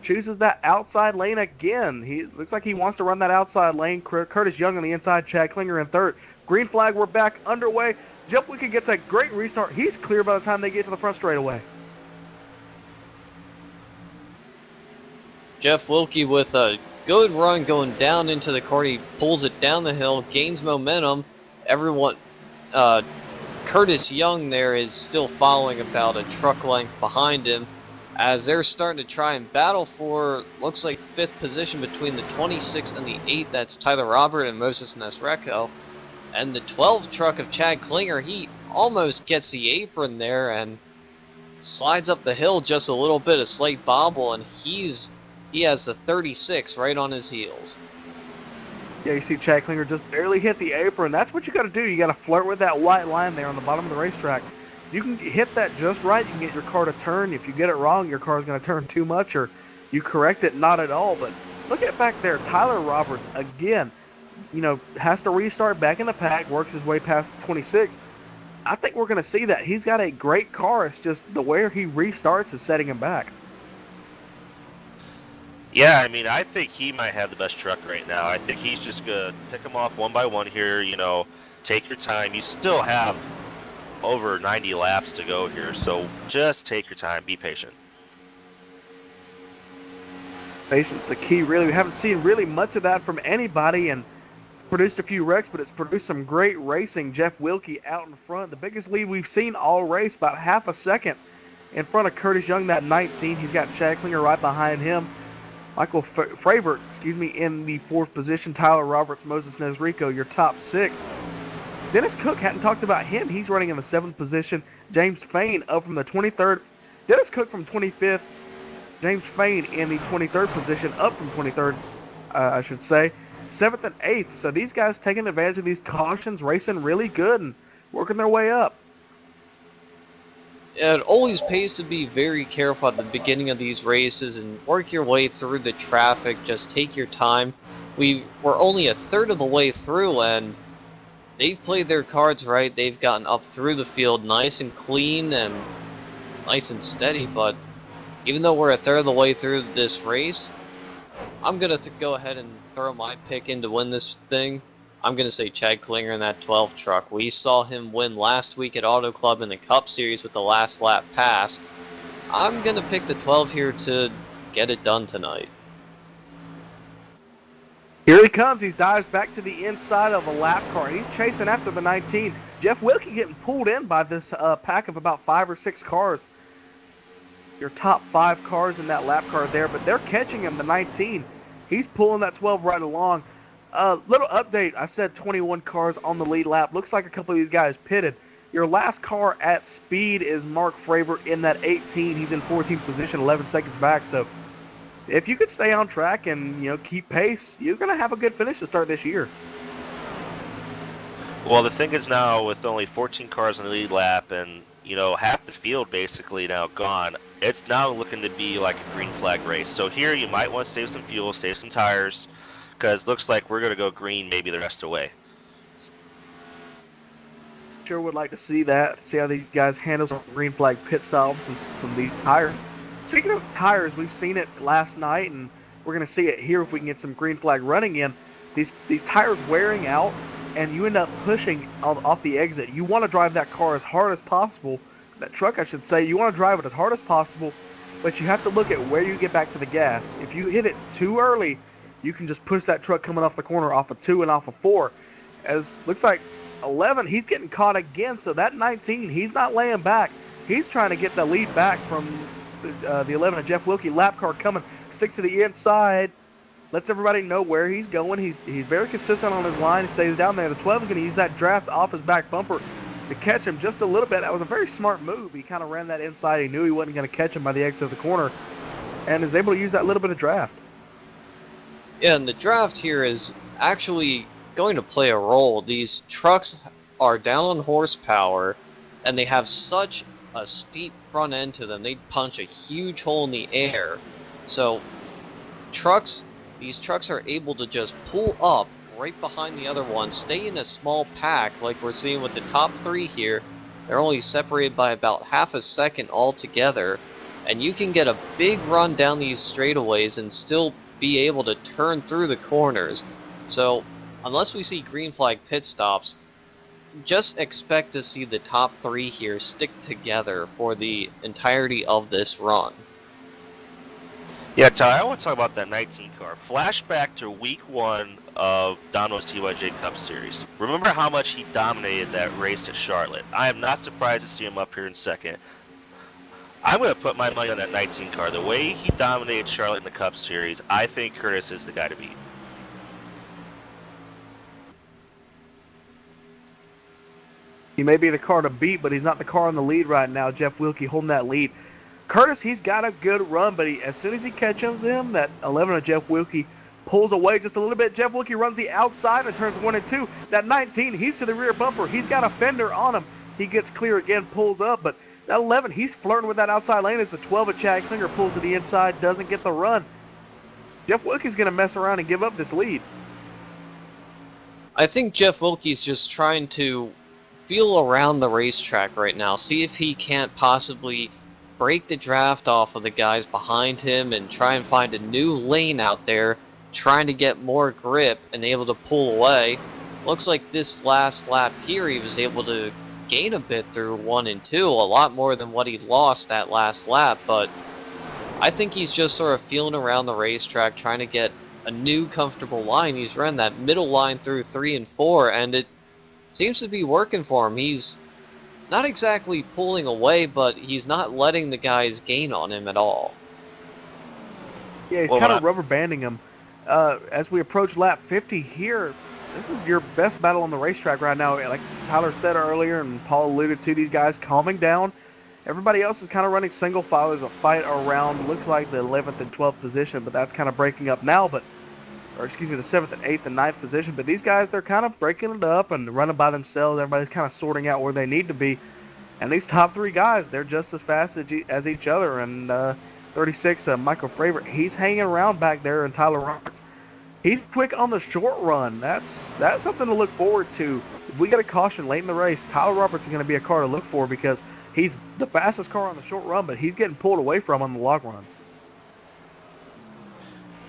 chooses that outside lane again. He looks like he wants to run that outside lane. Curtis Young on the inside, Chad Klinger in third. Green flag, we're back underway. Jeff Wilkie gets a great restart. He's clear by the time they get to the front straightaway. Jeff Wilkie with a good run going down into the court. He pulls it down the hill, gains momentum. Everyone, Curtis Young there is still following about a truck length behind him as they're starting to try and battle for, looks like, 5th position between the 26th and the 8th. That's Tyler Robert and Moses Nesreco. And the 12 truck of Chad Klinger, he almost gets the apron there and slides up the hill just a little bit, a slight bobble, and he has the 36 right on his heels. Yeah, you see Chad Klinger just barely hit the apron. That's what you got to do. You got to flirt with that white line there on the bottom of the racetrack. You can hit that just right. You can get your car to turn. If you get it wrong, your car is going to turn too much, or you correct it not at all. But look at back there. Tyler Roberts, again, has to restart back in the pack, works his way past the 26. I think we're going to see that. He's got a great car. It's just the way he restarts is setting him back. Yeah, I mean, I think he might have the best truck right now. I think he's just going to pick them off one by one here, take your time. You still have over 90 laps to go here, so just take your time, be patient. Patience the key, really. We haven't seen really much of that from anybody, and it's produced a few wrecks, but it's produced some great racing. Jeff Wilkie out in front. The biggest lead we've seen all race, about half a second in front of Curtis Young, that 19. He's got Chad Klinger right behind him. Michael Fravert, in the 4th position. Tyler Roberts, Moses Nesrico, your top 6. Dennis Cook, hadn't talked about him. He's running in the 7th position. James Fain up from the 23rd. Dennis Cook from 25th. James Fain in the 23rd position, up from 23rd, I should say. 7th and 8th. So these guys taking advantage of these cautions, racing really good and working their way up. It always pays to be very careful at the beginning of these races and work your way through the traffic. Just take your time. We were only a third of the way through, and they've played their cards right. They've gotten up through the field nice and clean and nice and steady, but even though we're a third of the way through this race, I'm going to go ahead and throw my pick in to win this thing. I'm going to say Chad Klinger in that 12 truck. We saw him win last week at Auto Club in the Cup Series with the last lap pass. I'm going to pick the 12 here to get it done tonight. Here he comes. He dives back to the inside of a lap car. He's chasing after the 19. Jeff Wilkie getting pulled in by this pack of about 5 or 6 cars. Your top 5 cars in that lap car there, but they're catching him, the 19. He's pulling that 12 right along. Little update. I said 21 cars on the lead lap. Looks like a couple of these guys pitted. Your last car at speed is Mark Fravert in that 18. He's in 14th position, 11 seconds back. So if you could stay on track and keep pace, you're going to have a good finish to start this year. Well, the thing is now with only 14 cars on the lead lap and half the field basically now gone, it's now looking to be like a green flag race. So here you might want to save some fuel, save some tires, because it looks like we're going to go green maybe the rest of the way. sure would like to see that. See how these guys handle some green flag pit stops and some of these tires. Speaking of tires, we've seen it last night, and we're going to see it here if we can get some green flag running in. These tires wearing out, and you end up pushing off the exit. You want to drive that car as hard as possible. That truck, I should say, you want to drive it as hard as possible, but you have to look at where you get back to the gas. If you hit it too early, you can just push that truck coming off the corner off of 2 and off of 4. As looks like 11, he's getting caught again, so that 19, he's not laying back. He's trying to get the lead back from the 11 of Jeff Wilkie. Lap car coming, sticks to the inside, lets everybody know where he's going. He's very consistent on his line. He stays down there. The 12 is going to use that draft off his back bumper to catch him just a little bit. That was a very smart move. He kind of ran that inside. He knew he wasn't going to catch him by the exit of the corner and is able to use that little bit of draft. Yeah, and the draft here is actually going to play a role. These trucks are down on horsepower, and they have such a steep front end to them. They punch a huge hole in the air. So these trucks are able to just pull up right behind the other one, stay in a small pack like we're seeing with the top 3 here. They're only separated by about half a second altogether, and you can get a big run down these straightaways and still be able to turn through the corners. So unless we see green flag pit stops, just expect to see the top 3 here stick together for the entirety of this run. Yeah, Ty, I want to talk about that 19 car. Flashback to week 1 of Domino's TYJ Cup Series. Remember how much he dominated that race at Charlotte. I am not surprised to see him up here in second. I'm going to put my money on that 19 car. The way he dominated Charlotte in the Cup Series, I think Curtis is the guy to beat. He may be the car to beat, but he's not the car in the lead right now. Jeff Wilkie holding that lead. Curtis, he's got a good run, but as soon as he catches him, that 11 of Jeff Wilkie pulls away just a little bit. Jeff Wilkie runs the outside and turns 1 and 2. That 19, he's to the rear bumper. He's got a fender on him. He gets clear again, pulls up, but that 11, he's flirting with that outside lane as the 12 of Chad Klinger pulls to the inside, doesn't get the run. Jeff Wilkie's going to mess around and give up this lead. I think Jeff Wilkie's just trying to feel around the racetrack right now, see if he can't possibly break the draft off of the guys behind him and try and find a new lane out there, trying to get more grip and able to pull away. Looks like this last lap here he was able to gain a bit through 1 and 2, a lot more than what he lost that last lap, but I think he's just sort of feeling around the racetrack, trying to get a new comfortable line. He's run that middle line through 3 and 4, and it seems to be working for him. He's not exactly pulling away, but he's not letting the guys gain on him at all. Yeah, he's kind of rubber banding him. As we approach lap 50 here, this is your best battle on the racetrack right now. Like Tyler said earlier and Paul alluded to, these guys calming down. Everybody else is kind of running single file. There's a fight around, looks like the 11th and 12th position, but that's kind of breaking up now. The 7th and 8th and 9th position. But these guys, they're kind of breaking it up and running by themselves. Everybody's kind of sorting out where they need to be. And these top 3 guys, they're just as fast as each other. And 36, Michael Fravor, he's hanging around back there. And Tyler Roberts, he's quick on the short run. That's something to look forward to. If we get a caution late in the race, Tyler Roberts is going to be a car to look for because he's the fastest car on the short run, but he's getting pulled away from on the long run.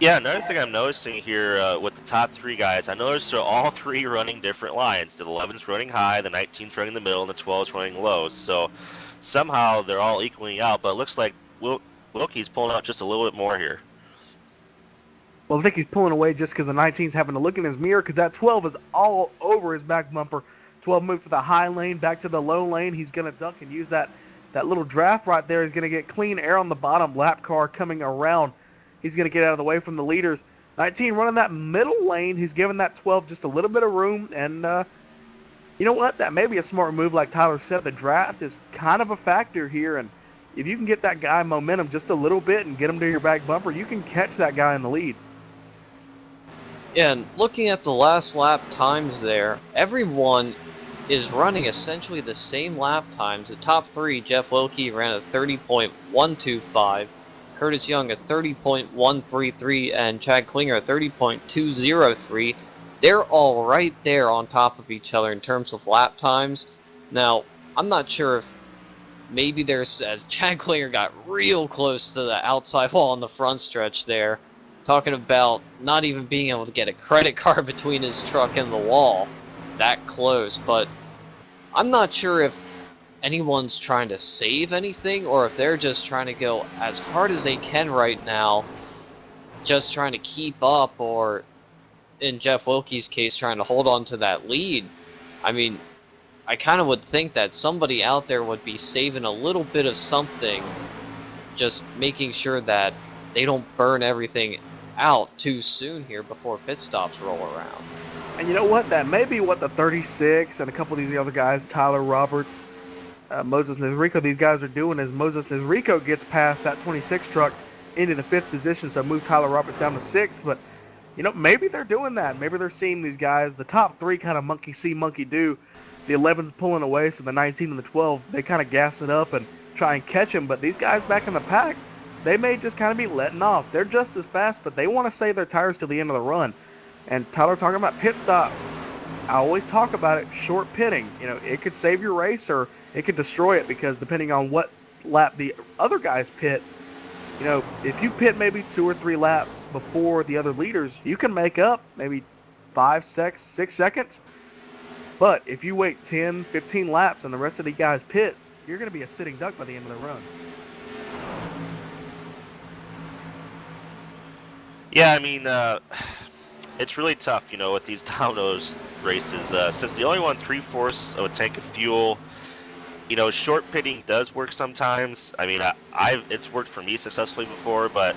Yeah, another thing I'm noticing here with the top 3 guys, I noticed they're all 3 running different lines. The 11's running high, the 19's running in the middle, and the 12's running low. So somehow they're all equaling out, but it looks like Wilkie's pulling out just a little bit more here. Well, I think he's pulling away just because the 19's having to look in his mirror because that 12 is all over his back bumper. 12 moved to the high lane, back to the low lane. He's going to duck and use that little draft right there. He's going to get clean air on the bottom. Lap car coming around. He's going to get out of the way from the leaders. 19 running that middle lane. He's giving that 12 just a little bit of room. And you know what? That may be a smart move like Tyler said. The draft is kind of a factor here. And if you can get that guy momentum just a little bit and get him to your back bumper, you can catch that guy in the lead. Yeah, and looking at the last lap times there, everyone is running essentially the same lap times. The top 3, Jeff Wilkie ran a 30.125. Curtis Young at 30.133, and Chad Klinger at 30.203. They're all right there on top of each other in terms of lap times. Now, I'm not sure if maybe there's, as Chad Klinger got real close to the outside wall on the front stretch there, talking about not even being able to get a credit card between his truck and the wall, that close. But I'm not sure if anyone's trying to save anything or if they're just trying to go as hard as they can right now, just trying to keep up, or in Jeff Wilke's case, trying to hold on to that lead. I mean, I kind of would think that somebody out there would be saving a little bit of something, just making sure that they don't burn everything out too soon here before pit stops roll around. And you know what? That may be what the 36 and a couple of these other guys, Tyler Roberts, Moses Nesrico, these guys are doing is Moses Nesrico gets past that 26 truck into the 5th position, so move Tyler Roberts down to 6th. But, you know, maybe they're doing that. Maybe they're seeing these guys, the top 3 kind of monkey see, monkey do. The 11's pulling away, so the 19 and the 12, they kind of gas it up and try and catch them. But these guys back in the pack, they may just kind of be letting off. They're just as fast, but they want to save their tires till the end of the run. And Tyler talking about pit stops. I always talk about it, short pitting. You know, it could save your race or it could destroy it, because depending on what lap the other guys pit, you know, if you pit maybe 2 or 3 laps before the other leaders, you can make up maybe 5, 6 seconds. But if you wait 10, 15 laps and the rest of the guys pit, you're going to be a sitting duck by the end of the run. Yeah, I mean, it's really tough, you know, with these Domino's races. Since they only want 3/4 of a tank of fuel, you know, short pitting does work sometimes. I mean, it's worked for me successfully before, but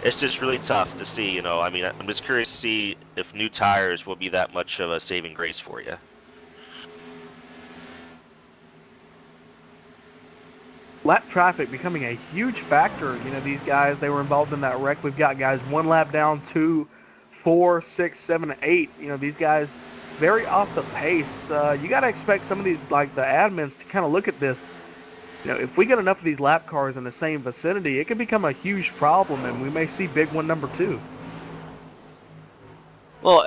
it's just really tough to see, you know. I mean, I'm just curious to see if new tires will be that much of a saving grace for you. Lap traffic becoming a huge factor. You know, these guys, they were involved in that wreck. We've got guys 1 lap down, 2, 4, 6, 7, 8. You know, these guys very off the pace. You got to expect some of these, like the admins, to kind of look at this. You know, if we get enough of these lap cars in the same vicinity, it can become a huge problem, and we may see big one number 2. Well,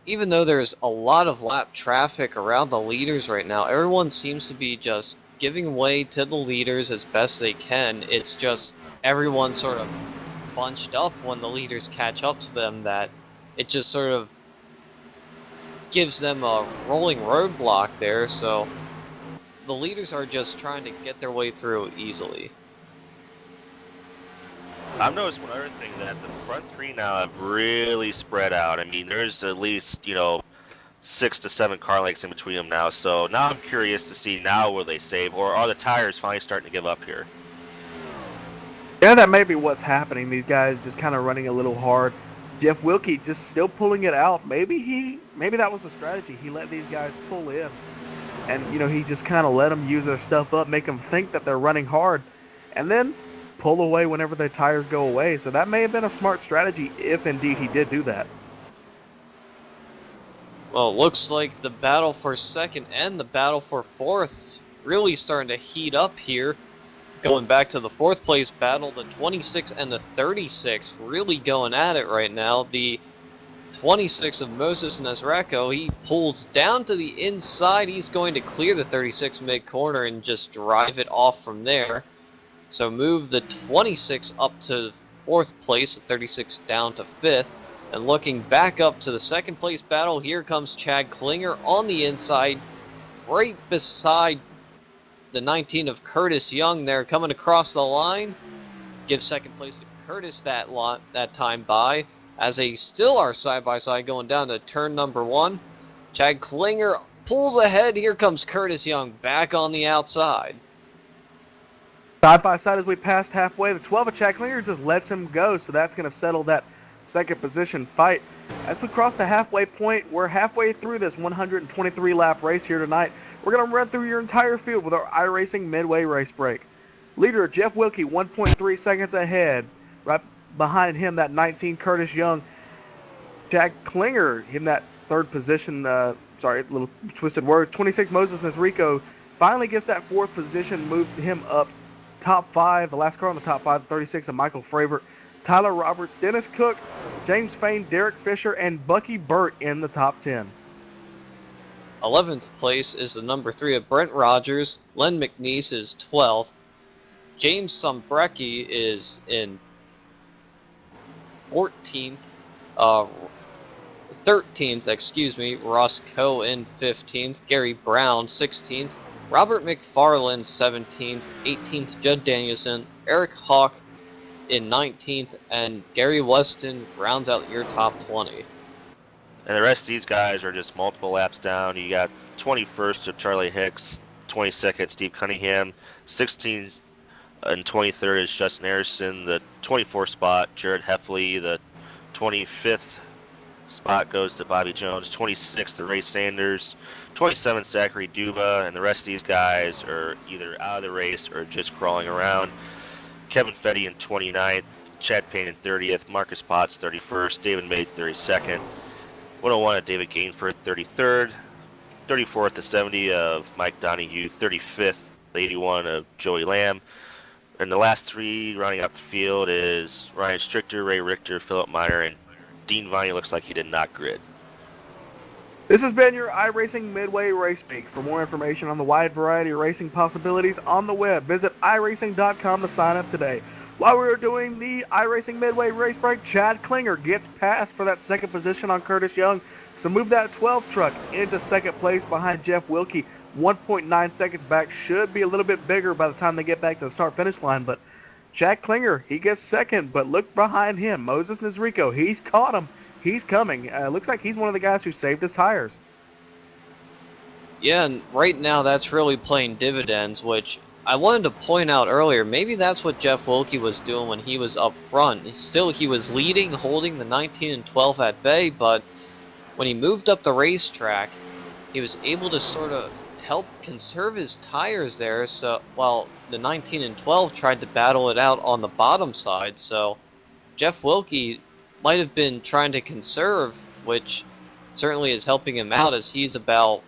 even though there's a lot of lap traffic around the leaders right now, everyone seems to be just giving way to the leaders as best they can. It's just everyone sort of bunched up when the leaders catch up to them, that it just sort of gives them a rolling roadblock there, so the leaders are just trying to get their way through easily. I've noticed one other thing, that the front 3 now have really spread out. I mean, there's at least, you know, 6 to 7 car lengths in between them now. So now I'm curious to see, now will they save, or are the tires finally starting to give up here? Yeah, that may be what's happening. These guys just kind of running a little hard. Jeff Wilke just still pulling it out. Maybe that was the strategy. He let these guys pull in, and you know, he just kind of let them use their stuff up, make them think that they're running hard, and then pull away whenever their tires go away. So that may have been a smart strategy if indeed he did do that. Well, it looks like the battle for 2nd and the battle for 4th really starting to heat up here. Going back to the 4th place battle, the 26 and the 36 really going at it right now. The 26 of Moses Nesreco, he pulls down to the inside. He's going to clear the 36 mid-corner and just drive it off from there. So move the 26 up to 4th place, the 36 down to 5th. And looking back up to the 2nd place battle, here comes Chad Klinger on the inside, right beside the 19 of Curtis Young there, coming across the line. Gives 2nd place to Curtis that time by, as they still are side-by-side going down to turn number 1. Chad Klinger pulls ahead. Here comes Curtis Young back on the outside. Side by side as we passed halfway, the 12 of Chad Klinger just lets him go, so that's going to settle that 2nd position fight. As we cross the halfway point, we're halfway through this 123 lap race here tonight. We're going to run through your entire field with our iRacing midway race break. Leader Jeff Wilke 1.3 seconds ahead. Right behind him, that 19 Curtis Young. Chad Klinger in that 3rd position. Sorry, a little twisted words. 26 Moses Nesrico finally gets that 4th position, moved him up top 5. The last car on the top 5, 36 of Michael Fravert. Tyler Roberts, Dennis Cook, James Fain, Derek Fisher, and Bucky Burt in the top 10. 11th place is the number 3 of Brent Rogers. Len McNeese is 12th. James Sombrecki is in 14th. 13th, excuse me. Ross Coe in 15th. Gary Brown, 16th. Robert McFarland, 17th. 18th, Judd Danielson. Eric Hawk in 19th. And Gary Weston rounds out your top 20. And the rest of these guys are just multiple laps down. You got 21st of Charlie Hicks, 22nd Steve Cunningham, 16th and 23rd is Justin Harrison, the 24th spot Jared Heffley, the 25th spot goes to Bobby Jones, 26th to Ray Sanders, 27th Zachary Duba, and the rest of these guys are either out of the race or just crawling around. Kevin Fetty in 29th, Chad Payne in 30th, Marcus Potts 31st, David May 32nd. 101 of David Gainford, 33rd. 34th to 70 of Mike Donahue. 35th, 81 of Joey Lamb. And the last three rounding out the field is Ryan Strichter, Ray Richter, Philip Meyer, and Dean Viney looks like he did not grid. This has been your iRacing Midway Race Week. For more information on the wide variety of racing possibilities on the web, visit iRacing.com to sign up today. While we were doing the iRacing Midway Race Break, Chad Klinger gets passed for that second position on Curtis Young. So move that 12 truck into second place behind Jeff Wilkie. 1.9 seconds back, should be a little bit bigger by the time they get back to the start-finish line. But Chad Klinger, he gets second, but look behind him. Moses Nazrico, he's caught him. He's coming. Looks like he's one of the guys who saved his tires. Yeah, and right now that's really playing dividends, which I wanted to point out earlier. Maybe that's what Jeff Wilkie was doing when he was up front. Still, he was leading, holding the 19 and 12 at bay, but when he moved up the racetrack, he was able to sort of help conserve his tires there, so while the 19 and 12 tried to battle it out on the bottom side. So Jeff Wilkie might have been trying to conserve, which certainly is helping him out, as he's about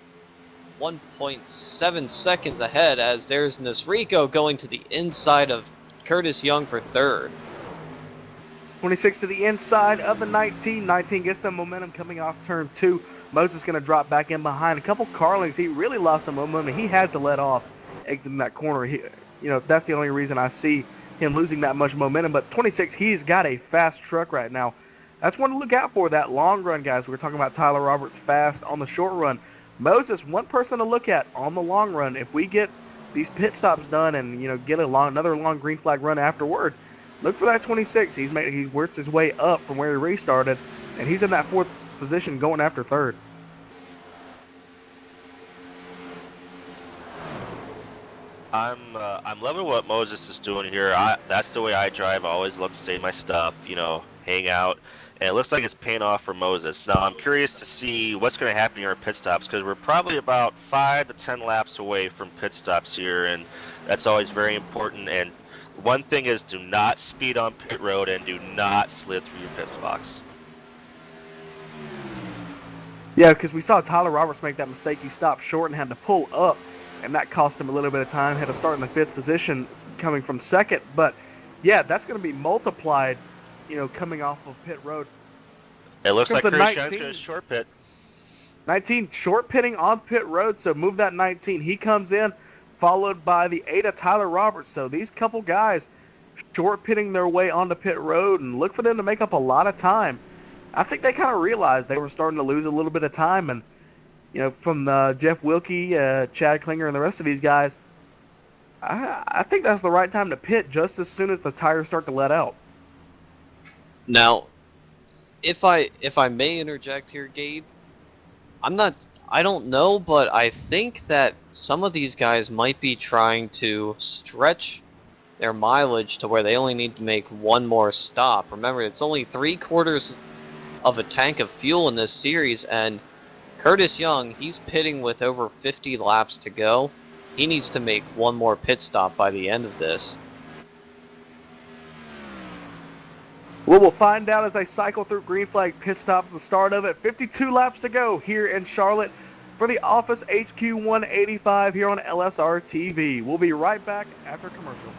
1.7 seconds ahead, as there's Nasrico going to the inside of Curtis Young for third. 26 to the inside of the 19. 19 gets the momentum coming off turn 2. Moses going to drop back in behind. A couple Carlings, he really lost the momentum. He had to let off exiting that corner. That's the only reason I see him losing that much momentum. But 26, he's got a fast truck right now. That's one to look out for, that long run, guys. We were talking about Tyler Roberts fast on the short run. Moses, one person to look at on the long run. If we get these pit stops done and get another long green flag run afterward, look for that 26. He's worked his way up from where he restarted, and he's in that fourth position going after third. I'm loving what Moses is doing here. That's the way I drive. I always love to save my stuff, hang out. And it looks like it's paying off for Moses. Now, I'm curious to see what's going to happen here at pit stops, because we're probably about 5 to 10 laps away from pit stops here, and that's always very important. And one thing is, do not speed on pit road and do not slid through your pit box. Yeah, because we saw Tyler Roberts make that mistake. He stopped short and had to pull up, and that cost him a little bit of time. Had to start in the 5th position coming from 2nd. But, yeah, that's going to be multiplied, coming off of pit road. It looks like Curtis Young's going to short pit. 19 short pitting on pit road, so move that 19. He comes in, followed by the 8 of Tyler Roberts. So these couple guys short pitting their way onto pit road, and look for them to make up a lot of time. I think they kind of realized they were starting to lose a little bit of time, and from Jeff Wilkie, Chad Klinger, and the rest of these guys, I think that's the right time to pit just as soon as the tires start to let out. Now, if I may interject here, Gabe, I don't know, but I think that some of these guys might be trying to stretch their mileage to where they only need to make one more stop. Remember, it's only 3/4 of a tank of fuel in this series, and Curtis Young, he's pitting with over 50 laps to go. He needs to make one more pit stop by the end of this. Well, we'll find out as they cycle through green flag pit stops, the start of it. 52 laps to go here in Charlotte for the Office HQ 185 here on LSRTV. We'll be right back after commercial.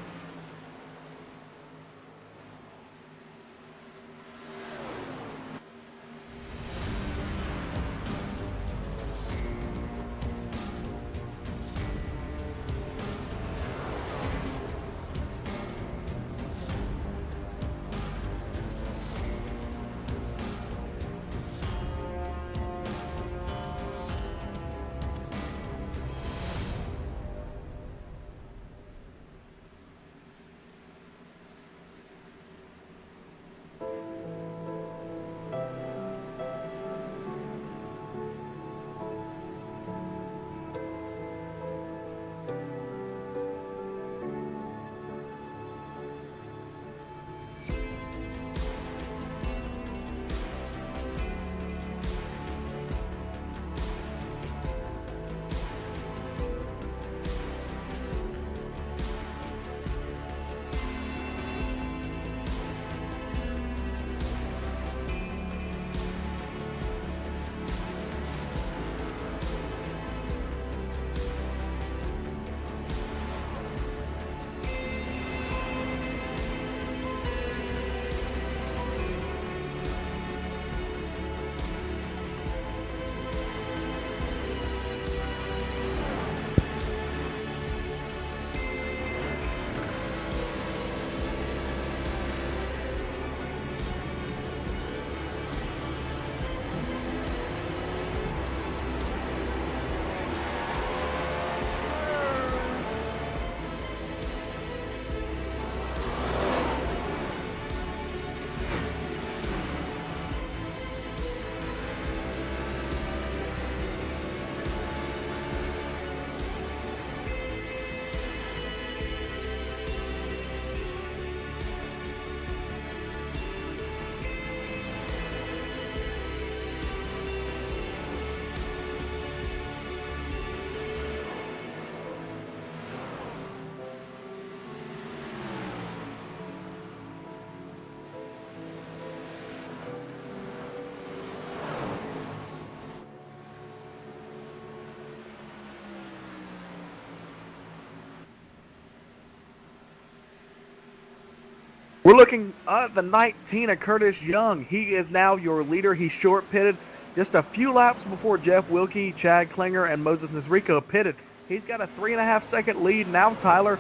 We're looking at the 19 of Curtis Young. He is now your leader. He's short pitted just a few laps before Jeff Wilkie, Chad Klinger, and Moses Nesrico pitted. He's got a 3.5-second lead now, Tyler.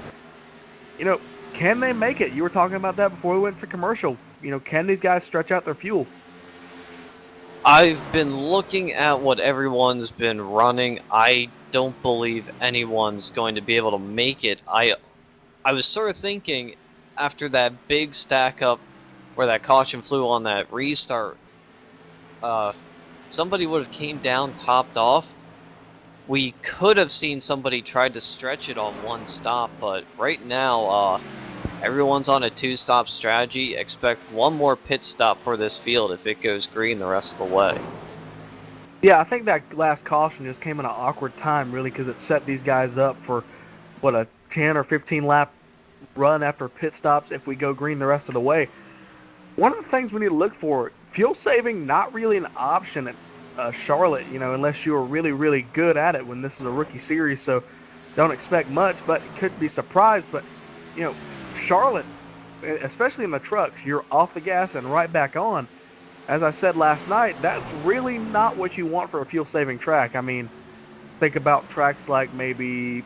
Can they make it? You were talking about that before we went to commercial. Can these guys stretch out their fuel? I've been looking at what everyone's been running. I don't believe anyone's going to be able to make it. I was sort of thinking after that big stack up where that caution flew on that restart, somebody would have came down topped off. We could have seen somebody try to stretch it on one stop, but right now, everyone's on a two-stop strategy. Expect one more pit stop for this field if it goes green the rest of the way. Yeah, I think that last caution just came in an awkward time, really, because it set these guys up for, a 10 or 15 lap run after pit stops if we go green the rest of the way. One of the things we need to look for, fuel saving, not really an option at Charlotte, unless you are really, really good at it when this is a rookie series, so don't expect much, but could be surprised. But, Charlotte, especially in the trucks, you're off the gas and right back on. As I said last night, that's really not what you want for a fuel-saving track. I mean, think about tracks like maybe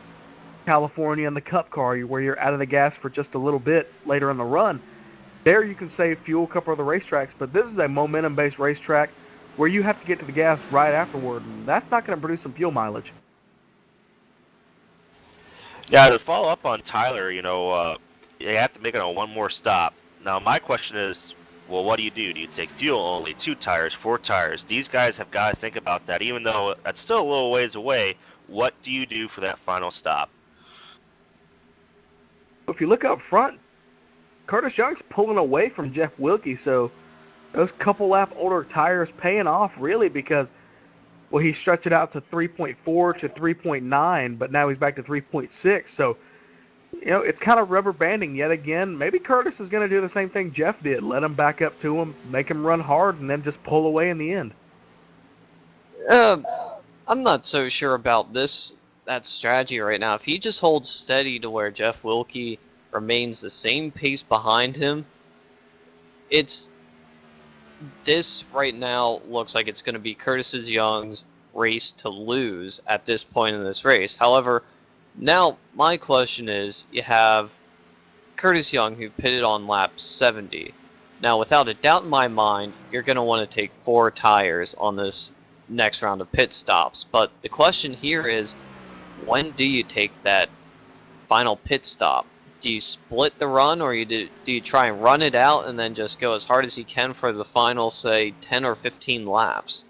California and the Cup Car, where you're out of the gas for just a little bit later in the run. There you can save fuel, a couple of the racetracks, but this is a momentum-based racetrack where you have to get to the gas right afterward, and that's not going to produce some fuel mileage. Yeah, to follow up on Tyler, you have to make it on one more stop. Now, my question is, well, what do? Do you take fuel only, 2 tires, 4 tires? These guys have got to think about that, even though that's still a little ways away. What do you do for that final stop? If you look up front, Curtis Young's pulling away from Jeff Wilkie, so those couple lap older tires paying off really because, he stretched it out to 3.4 to 3.9, but now he's back to 3.6. So, it's kind of rubber banding yet again. Maybe Curtis is going to do the same thing Jeff did. Let him back up to him, make him run hard, and then just pull away in the end. I'm not so sure about that strategy right now. If he just holds steady to where Jeff Wilkie remains the same pace behind him, this right now looks like it's going to be Curtis Young's race to lose at this point in this race. However, now my question is, you have Curtis Young who pitted on lap 70. Now, without a doubt in my mind, you're going to want to take 4 tires on this next round of pit stops. But the question here is, when do you take that final pit stop? Do you split the run, or do you try and run it out and then just go as hard as you can for the final, say, 10 or 15 laps?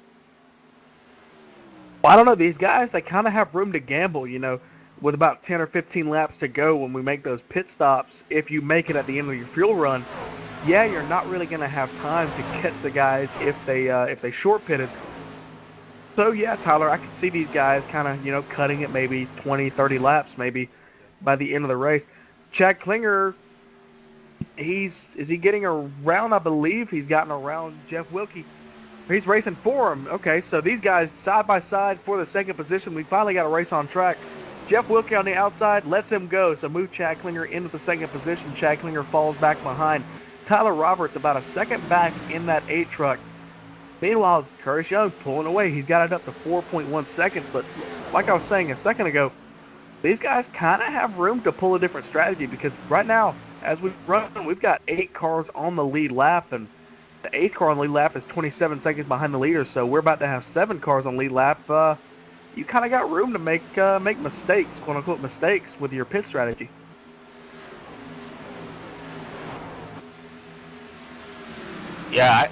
Well, I don't know. These guys, they kind of have room to gamble, with about 10 or 15 laps to go when we make those pit stops. If you make it at the end of your fuel run, yeah, you're not really going to have time to catch the guys if they short pitted. So, yeah, Tyler, I can see these guys kind of, cutting it maybe 20, 30 laps maybe by the end of the race. Chad Klinger, is he getting around? I believe he's gotten around Jeff Wilkie. He's racing for him. Okay, so these guys side by side for the second position. We finally got a race on track. Jeff Wilkie on the outside lets him go, so move Chad Klinger into the second position. Chad Klinger falls back behind. Tyler Roberts about a second back in that 8 truck. Meanwhile, Curtis Young pulling away. He's got it up to 4.1 seconds, but like I was saying a second ago, these guys kind of have room to pull a different strategy because right now, as we run, we've got 8 cars on the lead lap, and the 8th car on the lead lap is 27 seconds behind the leader, so we're about to have 7 cars on lead lap. You kind of got room to make mistakes, quote-unquote mistakes, with your pit strategy. Yeah,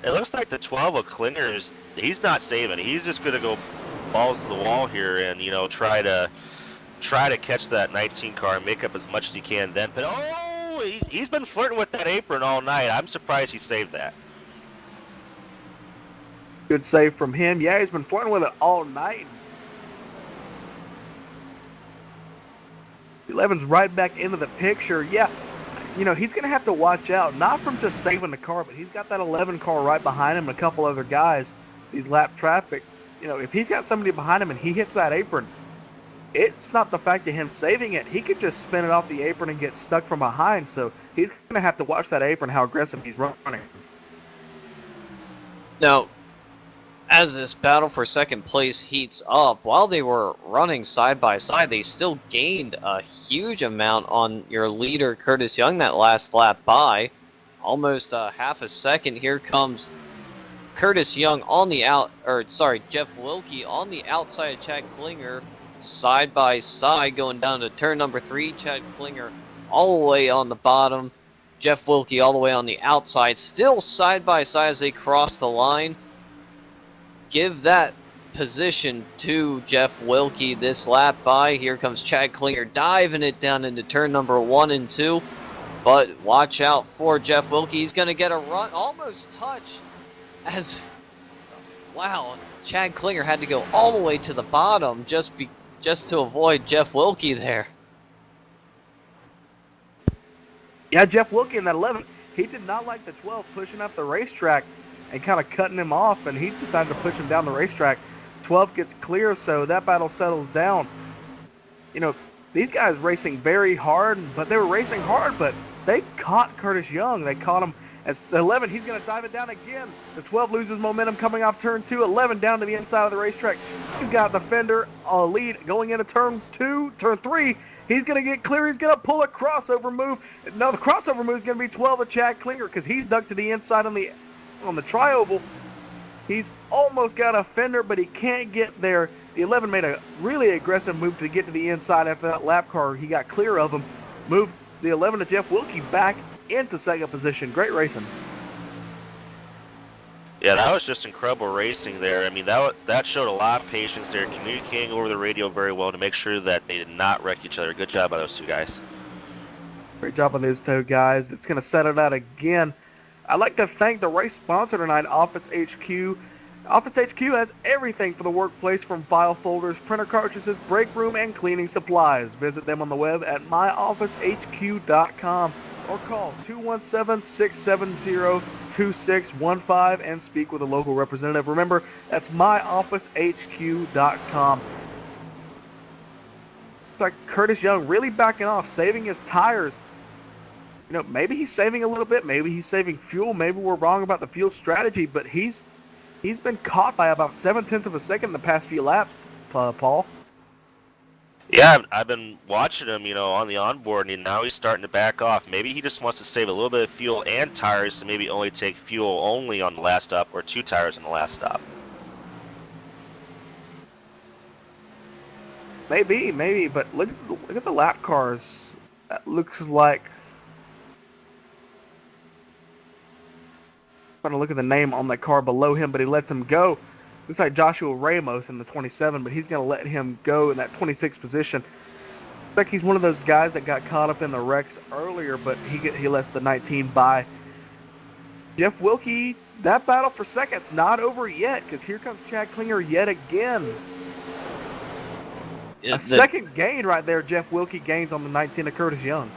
it looks like the 12 of Klinger he's not saving. He's just going to go balls to the wall here and, try to catch that 19 car and make up as much as he can then. But, he's been flirting with that apron all night. I'm surprised he saved that. Good save from him. Yeah, he's been flirting with it all night. 11's right back into the picture. Yeah, he's going to have to watch out, not from just saving the car, but he's got that 11 car right behind him and a couple other guys, these lap traffic. If he's got somebody behind him and he hits that apron, it's not the fact of him saving it. He could just spin it off the apron and get stuck from behind. So he's going to have to watch that apron, how aggressive he's running. Now, as this battle for second place heats up, while they were running side by side, they still gained a huge amount on your leader, Curtis Young, that last lap by. Almost half a second. Here comes Curtis Young on the Jeff Wilkie on the outside of Chad Klinger, side by side, going down to turn number 3. Chad Klinger all the way on the bottom. Jeff Wilkie all the way on the outside, still side by side as they cross the line. Give that position to Jeff Wilkie this lap by. Here comes Chad Klinger diving it down into turn number 1 and 2. But watch out for Jeff Wilkie. He's going to get a run, almost touch. Wow, Chad Klinger had to go all the way to the bottom just to avoid Jeff Wilkie there. Yeah, Jeff Wilkie in that 11, he did not like the 12 pushing up the racetrack and kind of cutting him off, and he decided to push him down the racetrack. 12 gets clear, so that battle settles down. You know, these guys racing very hard, but they were racing hard, but they caught Curtis Young. They caught him. As the 11, he's going to dive it down again. The 12 loses momentum coming off turn 2. 11 down to the inside of the racetrack. He's got the Fender lead going into turn 2, turn 3. He's going to get clear. He's going to pull a crossover move. No, the crossover move is going to be 12 of Chad Klinger because he's ducked to the inside on the trioval. He's almost got a Fender, but he can't get there. The 11 made a really aggressive move to get to the inside after that lap car. He got clear of him. Moved the 11 to Jeff Wilkie back into second position. Great racing. Yeah, that was just incredible racing there. I mean, that showed a lot of patience there, communicating over the radio very well to make sure that they did not wreck each other. Good job by those two guys. Great job on those two guys. It's going to settle out again. I'd like to thank the race sponsor tonight, Office HQ. Office HQ has everything for the workplace, from file folders, printer cartridges, break room, and cleaning supplies. Visit them on the web at myofficehq.com or call 217-670-2615 and speak with a local representative. Remember, that's myofficehq.com. It's like Curtis Young really backing off, saving his tires. You know, maybe he's saving a little bit, maybe he's saving fuel, maybe we're wrong about the fuel strategy, but he's been caught by about 0.7 of a second in the past few laps, Paul. Yeah, I've been watching him, on the onboard, and now he's starting to back off. Maybe he just wants to save a little bit of fuel and tires to maybe only take fuel only on the last stop, or 2 tires on the last stop. Maybe, but look at the lap cars. That looks like. I'm gonna look at the name on that car below him, but he lets him go. Looks like Joshua Ramos in the 27, but he's gonna let him go in that 26 position. Looks like he's one of those guys that got caught up in the wrecks earlier, but he lets the 19 by. Jeff Wilkie, that battle for second's not over yet, because here comes Chad Klinger yet again. A second gain right there. Jeff Wilkie gains on the 19 of Curtis Young.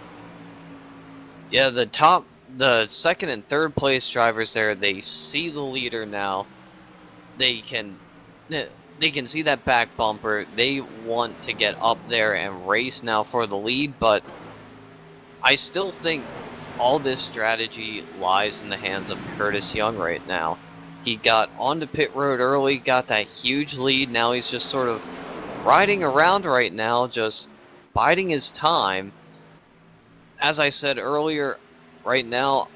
Yeah, the second and third place drivers there, they see the leader now. They can see that back bumper. They want to get up there and race now for the lead, but I still think all this strategy lies in the hands of Curtis Young right now. He got onto pit road early, got that huge lead. Now he's just sort of riding around right now, just biding his time. As I said earlier, right now,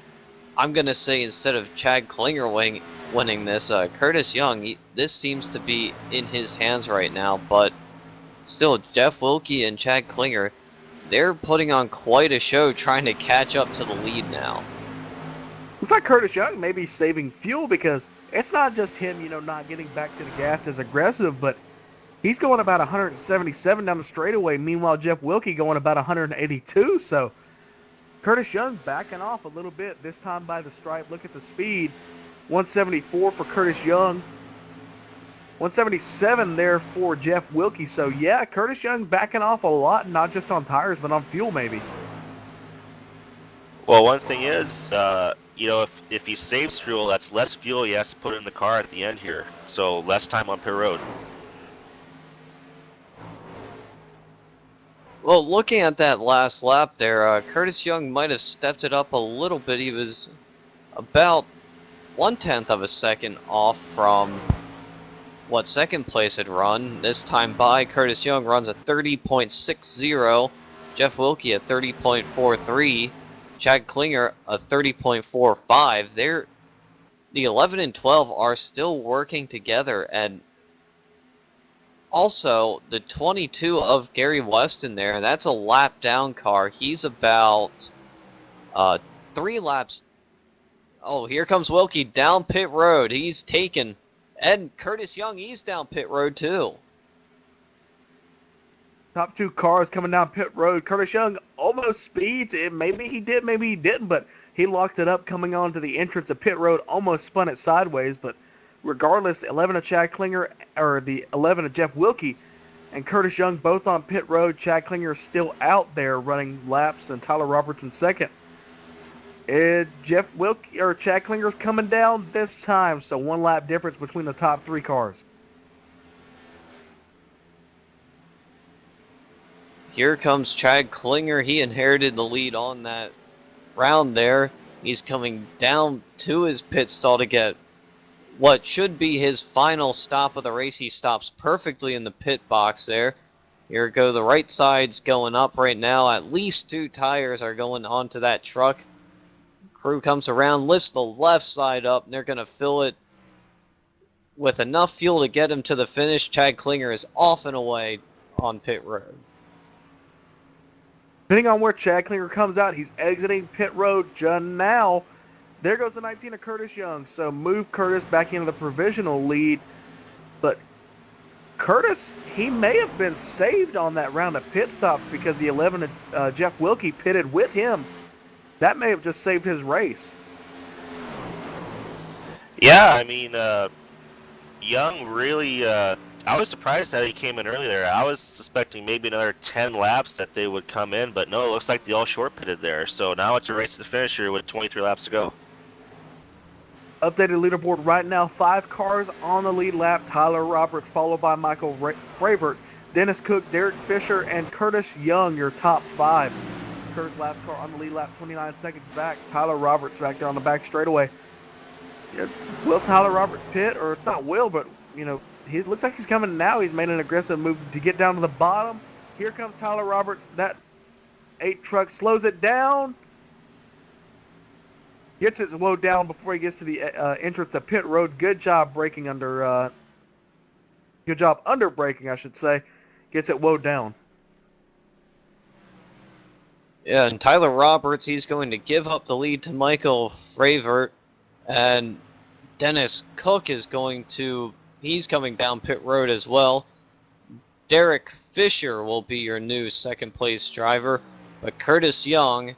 I'm going to say instead of Chad Klinger winning this, Curtis Young, this seems to be in his hands right now. But still, Jeff Wilkie and Chad Klinger, they're putting on quite a show trying to catch up to the lead now. Looks like Curtis Young may be saving fuel, because it's not just him, not getting back to the gas as aggressive, but he's going about 177 down the straightaway. Meanwhile, Jeff Wilkie going about 182. So Curtis Young backing off a little bit, this time by the stripe. Look at the speed. 174 for Curtis Young. 177 there for Jeff Wilkie. So, yeah, Curtis Young backing off a lot, not just on tires, but on fuel maybe. Well, one thing is, if he saves fuel, that's less fuel he has to put in the car at the end here. So less time on pit road. Well, looking at that last lap there, Curtis Young might have stepped it up a little bit. He was about 1/10 of a second off from what second place had run. This time by, Curtis Young runs a 30.60, Jeff Wilkie a 30.43, Chad Klinger a 30.45. The 11 and 12 are still working together, and also the 22 of Gary Weston there, that's a lap down car. He's about 3 laps. Oh, here comes Wilkie down pit road. He's taken. And Curtis Young, he's down pit road too. Top 2 cars coming down pit road. Curtis Young almost speeds. Maybe he did, maybe he didn't, but he locked it up coming onto the entrance of pit road, almost spun it sideways. But regardless, 11 of Chad Klinger, or the 11 of Jeff Wilkie, and Curtis Young both on pit road. Chad Klinger still out there running laps, and Tyler Roberts in second. Jeff Wilkie or Chad Klinger's coming down this time, so 1 lap difference between the top 3 cars. Here comes Chad Klinger. He inherited the lead on that round there. He's coming down to his pit stall to get what should be his final stop of the race. He stops perfectly in the pit box there. Here we go. The right side's going up right now. At least 2 tires are going onto that truck. Crew comes around, lifts the left side up, and they're going to fill it with enough fuel to get him to the finish. Chad Klinger is off and away on pit road. Depending on where Chad Klinger comes out, he's exiting pit road just now. There goes the 19 of Curtis Young. So move Curtis back into the provisional lead. But Curtis, he may have been saved on that round of pit stops because the 11 of Jeff Wilkie pitted with him. That may have just saved his race. Yeah, I mean, Young really, I was surprised that he came in early there. I was suspecting maybe another 10 laps that they would come in, but no, it looks like they all short pitted there. So now it's a race to the finish here with 23 laps to go. Updated leaderboard right now, 5 cars on the lead lap. Tyler Roberts, followed by Michael Fravert, Dennis Cook, Derek Fisher, and Curtis Young, your top 5. Curtis last car on the lead lap, 29 seconds back. Tyler Roberts back there on the back straightaway. Will Tyler Roberts pit? Or it's not will, but, you know, he looks like he's coming now. He's made an aggressive move to get down to the bottom. Here comes Tyler Roberts. That 8 truck slows it down. Gets it slowed down before he gets to the entrance of pit road. Good job braking under. Good job under braking, I should say. Gets it woed down. Yeah, and Tyler Roberts, he's going to give up the lead to Michael Fravert, and Dennis Cook is he's coming down pit road as well. Derek Fisher will be your new second place driver, but Curtis Young,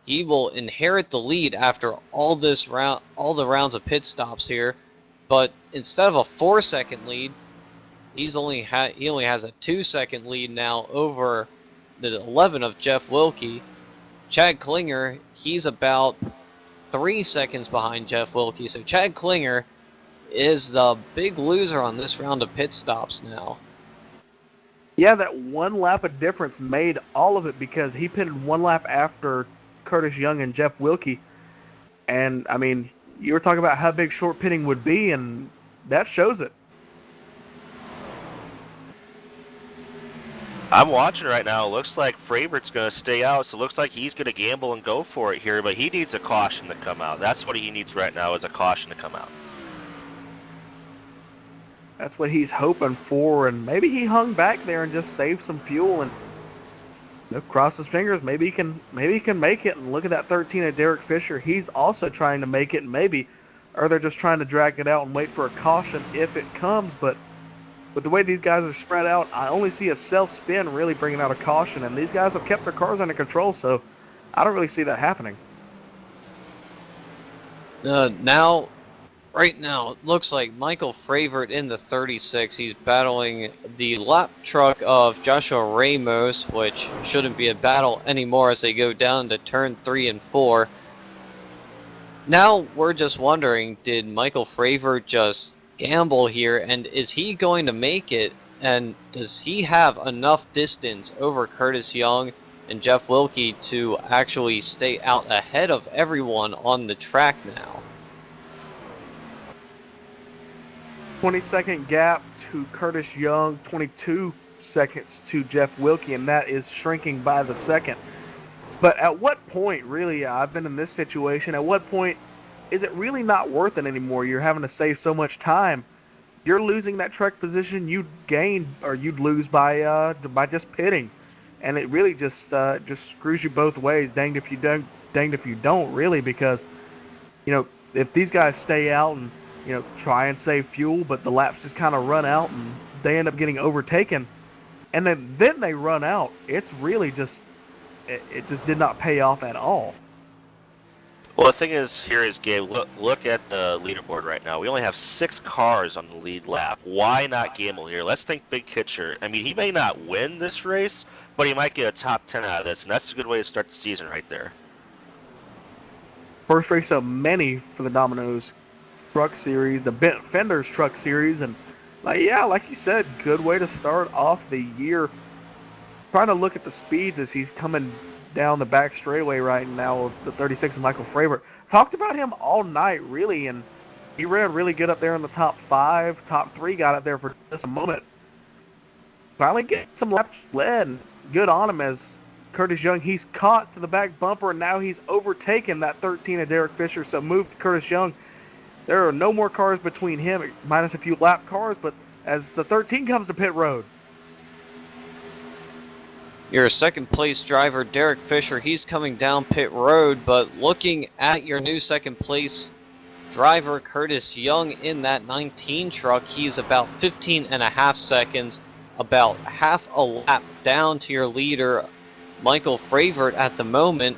he will inherit the lead after all the rounds of pit stops here, but instead of a 4-second lead, he only has a 2-second lead now over the 11 of Jeff Wilkie. Chad Klinger, he's about 3 seconds behind Jeff Wilkie. So Chad Klinger is the big loser on this round of pit stops now. Yeah, that 1 lap of difference made all of it because he pitted 1 lap after Curtis Young and Jeff Wilkie. And, I mean, you were talking about how big short pitting would be, and that shows it. I'm watching right now. It looks like Fravert's going to stay out, so it looks like he's going to gamble and go for it here, but he needs a caution to come out. That's what he needs right now, is a caution to come out. That's what he's hoping for, and maybe he hung back there and just saved some fuel and cross his fingers. Maybe he can make it. And look at that 13 of Derek Fisher. He's also trying to make it, and maybe, or they're just trying to drag it out and wait for a caution if it comes, but with the way these guys are spread out, I only see a self-spin really bringing out a caution, and these guys have kept their cars under control, so I don't really see that happening. Right now, it looks like Michael Fravert in the 36. He's battling the lap truck of Joshua Ramos, which shouldn't be a battle anymore as they go down to turn 3 and 4. Now, we're just wondering, did Michael Fravert just gamble here, and is he going to make it And does he have enough distance over Curtis Young and Jeff Wilkie to actually stay out ahead of everyone on the track now? 20-second gap to Curtis Young, 22 seconds to Jeff Wilkie, and that is shrinking by the second. But at what point, really, I've been in this situation, at what point is it really not worth it anymore? You're having to save so much time. You're losing that truck position you'd gain or you'd lose by just pitting, and it really just screws you both ways. Danged if you don't, really, because if these guys stay out and try and save fuel, but the laps just kind of run out and they end up getting overtaken, and then they run out. It's really just it just did not pay off at all. Well, the thing is, here is Gabe. Look at the leaderboard right now. We only have 6 cars on the lead lap. Why not gamble here? Let's think big picture. I mean, he may not win this race, but he might get a top 10 out of this, and that's a good way to start the season right there. First race of many for the Domino's Truck Series, the Fenders Truck Series, and like you said, good way to start off the year. Trying to look at the speeds as he's coming down the back straightaway right now of the 36 of Michael Fravert. Talked about him all night, really, and he ran really good up there in the top 5. Top 3 got up there for just a moment. Finally getting some laps led. Good on him as Curtis Young, he's caught to the back bumper, and now he's overtaken that 13 of Derek Fisher, so moved to Curtis Young. There are no more cars between him, minus a few lap cars, but as the 13 comes to pit road. Your second place driver, Derek Fisher, he's coming down pit road, but looking at your new second place driver, Curtis Young, in that 19 truck, he's about 15.5 seconds, about half a lap down to your leader, Michael Fravert, at the moment.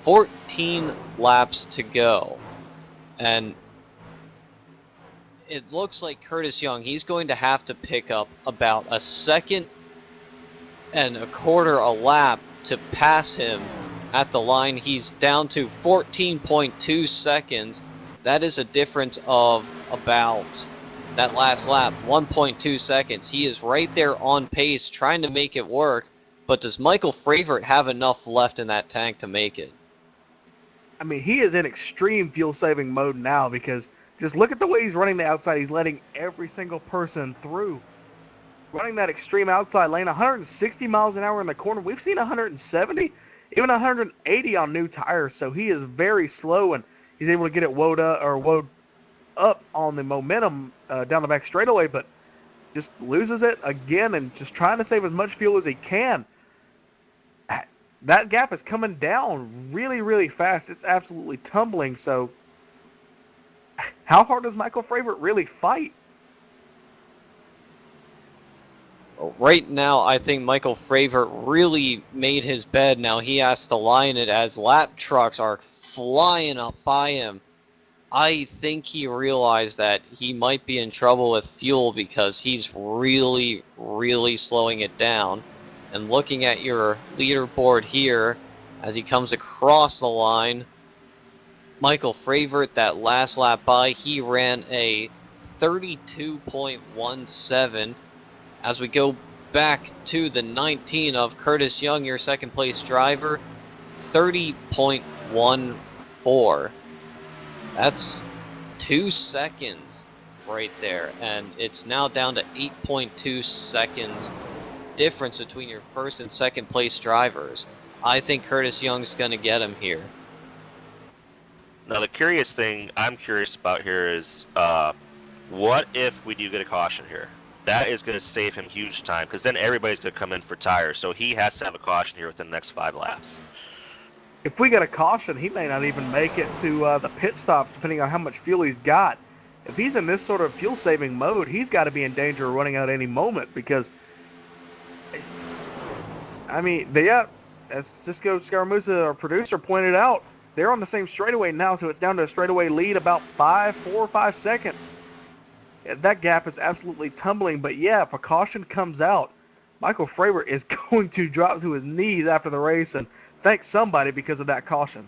14 laps to go. And it looks like Curtis Young, he's going to have to pick up about a second and a quarter a lap to pass him at the line. He's down to 14.2 seconds. That is a difference of about, that last lap, 1.2 seconds. He is right there on pace trying to make it work, but does Michael Fravert have enough left in that tank to make it? I mean, he is in extreme fuel-saving mode now because just look at the way he's running the outside. He's letting every single person through. Running that extreme outside lane, 160 miles an hour in the corner. We've seen 170, even 180 on new tires. So he is very slow, and he's able to get it woed up on the momentum down the back straightaway, but just loses it again and just trying to save as much fuel as he can. That gap is coming down really, really fast. It's absolutely tumbling. So how hard does Michael Fravert really fight? Right now, I think Michael Fravert really made his bed. Now he has to line it as lap trucks are flying up by him. I think he realized that he might be in trouble with fuel because he's really, really slowing it down. And looking at your leaderboard here, as he comes across the line, Michael Fravert, that last lap by, he ran a 32.17. As we go back to the 19 of Curtis Young, your second place driver, 30.14. That's 2 seconds right there, and it's now down to 8.2 seconds difference between your first and second place drivers. I think Curtis Young's going to get him here. Now, the curious thing I'm curious about here is what if we do get a caution here? That is going to save him huge time because then everybody's going to come in for tires. So he has to have a caution here within the next 5 laps. If we get a caution, he may not even make it to the pit stops, depending on how much fuel he's got. If he's in this sort of fuel-saving mode, he's got to be in danger of running out any moment because, as Cisco Scaramuza, our producer, pointed out, they're on the same straightaway now, so it's down to a straightaway lead about 4 or 5 seconds. That gap is absolutely tumbling, but yeah, if a caution comes out, Michael Fravert is going to drop to his knees after the race and thank somebody because of that caution.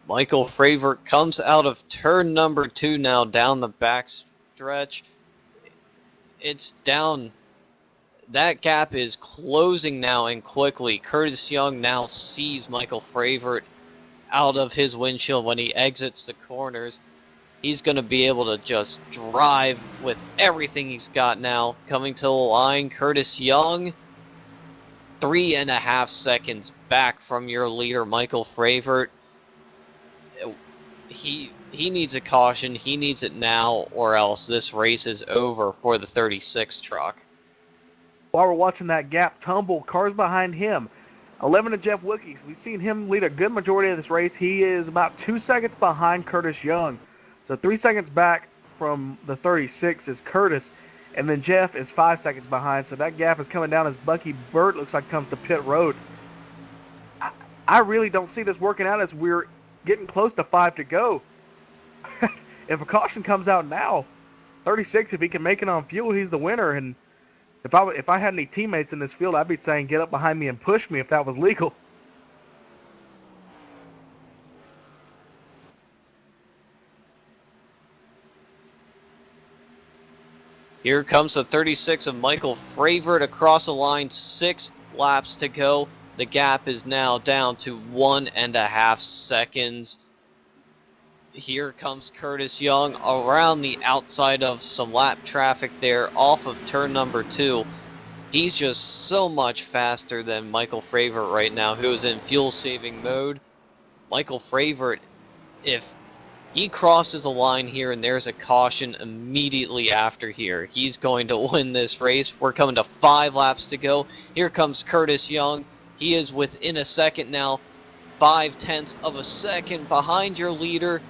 Michael Fravert comes out of turn number 2 now down the back stretch. It's down. That gap is closing now and quickly. Curtis Young now sees Michael Fravert out of his windshield when he exits the corners. He's going to be able to just drive with everything he's got now. Coming to the line, Curtis Young, 3.5 seconds back from your leader, Michael Fravert. He needs a caution. He needs it now, or else this race is over for the 36 truck. While we're watching that gap tumble, cars behind him. 11 to Jeff Wilkie. We've seen him lead a good majority of this race. He is about 2 seconds behind Curtis Young. So 3 seconds back from the 36 is Curtis. And then Jeff is 5 seconds behind. So that gap is coming down as Bucky Burt looks like comes to pit road. I really don't see this working out as we're getting close to 5 to go. If a caution comes out now, 36, if he can make it on fuel, he's the winner. And if I had any teammates in this field, I'd be saying get up behind me and push me if that was legal. Here comes the 36 of Michael Fravert across the line, 6 laps to go. The gap is now down to 1.5 seconds. Here comes Curtis Young around the outside of some lap traffic there off of turn number 2. He's just so much faster than Michael Fravert right now, who is in fuel-saving mode. Michael Fravert, if he crosses a line here and there's a caution immediately after here, he's going to win this race. We're coming to 5 laps to go. Here comes Curtis Young. He is within a second now, 0.5 of a second behind your leader.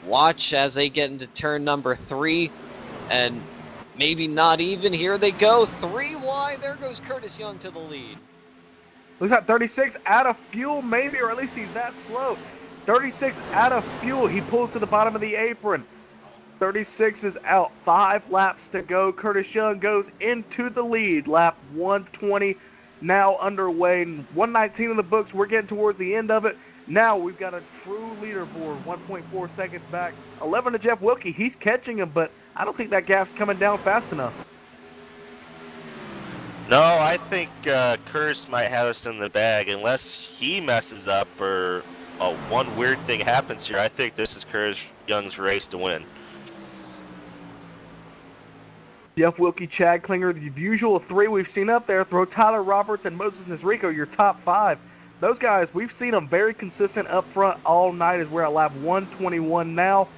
Watch as they get into turn number 3, and maybe not even. Here they go, 3 wide. There goes Curtis Young to the lead. Looks like 36 out of fuel, maybe, or at least he's that slow. 36 out of fuel. He pulls to the bottom of the apron. 36 is out. 5 laps to go. Curtis Young goes into the lead. Lap 120 now underway. 119 in the books. We're getting towards the end of it. Now we've got a true leaderboard, 1.4 seconds back. 11 to Jeff Wilkie. He's catching him, but I don't think that gap's coming down fast enough. No, I think Curtis might have us in the bag unless he messes up or one weird thing happens here. I think this is Curtis Young's race to win. Jeff Wilkie, Chad Klinger, the usual 3 we've seen up there. Throw Tyler Roberts and Moses Nesrico, your top 5. Those guys, we've seen them very consistent up front all night as we're at lap 121 now.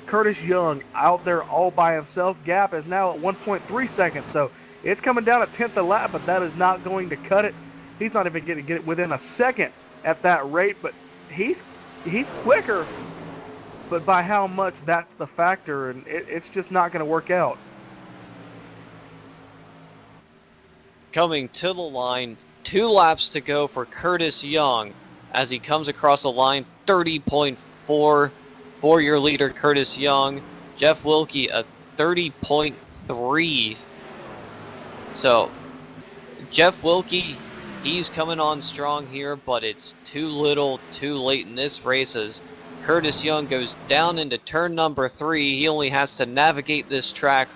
Curtis Young out there all by himself. Gap is now at 1.3 seconds, so it's coming down a 10th a lap, but that is not going to cut it. He's not even going to get it within a second at that rate, but he's quicker, but by how much, that's the factor, and it's just not going to work out. Coming to the line, 2 laps to go for Curtis Young as he comes across the line, 30.4 for your leader, Curtis Young. Jeff Wilkie, a 30.3. So, Jeff Wilkie, he's coming on strong here, but it's too little, too late in this race as Curtis Young goes down into turn number 3. He only has to navigate this track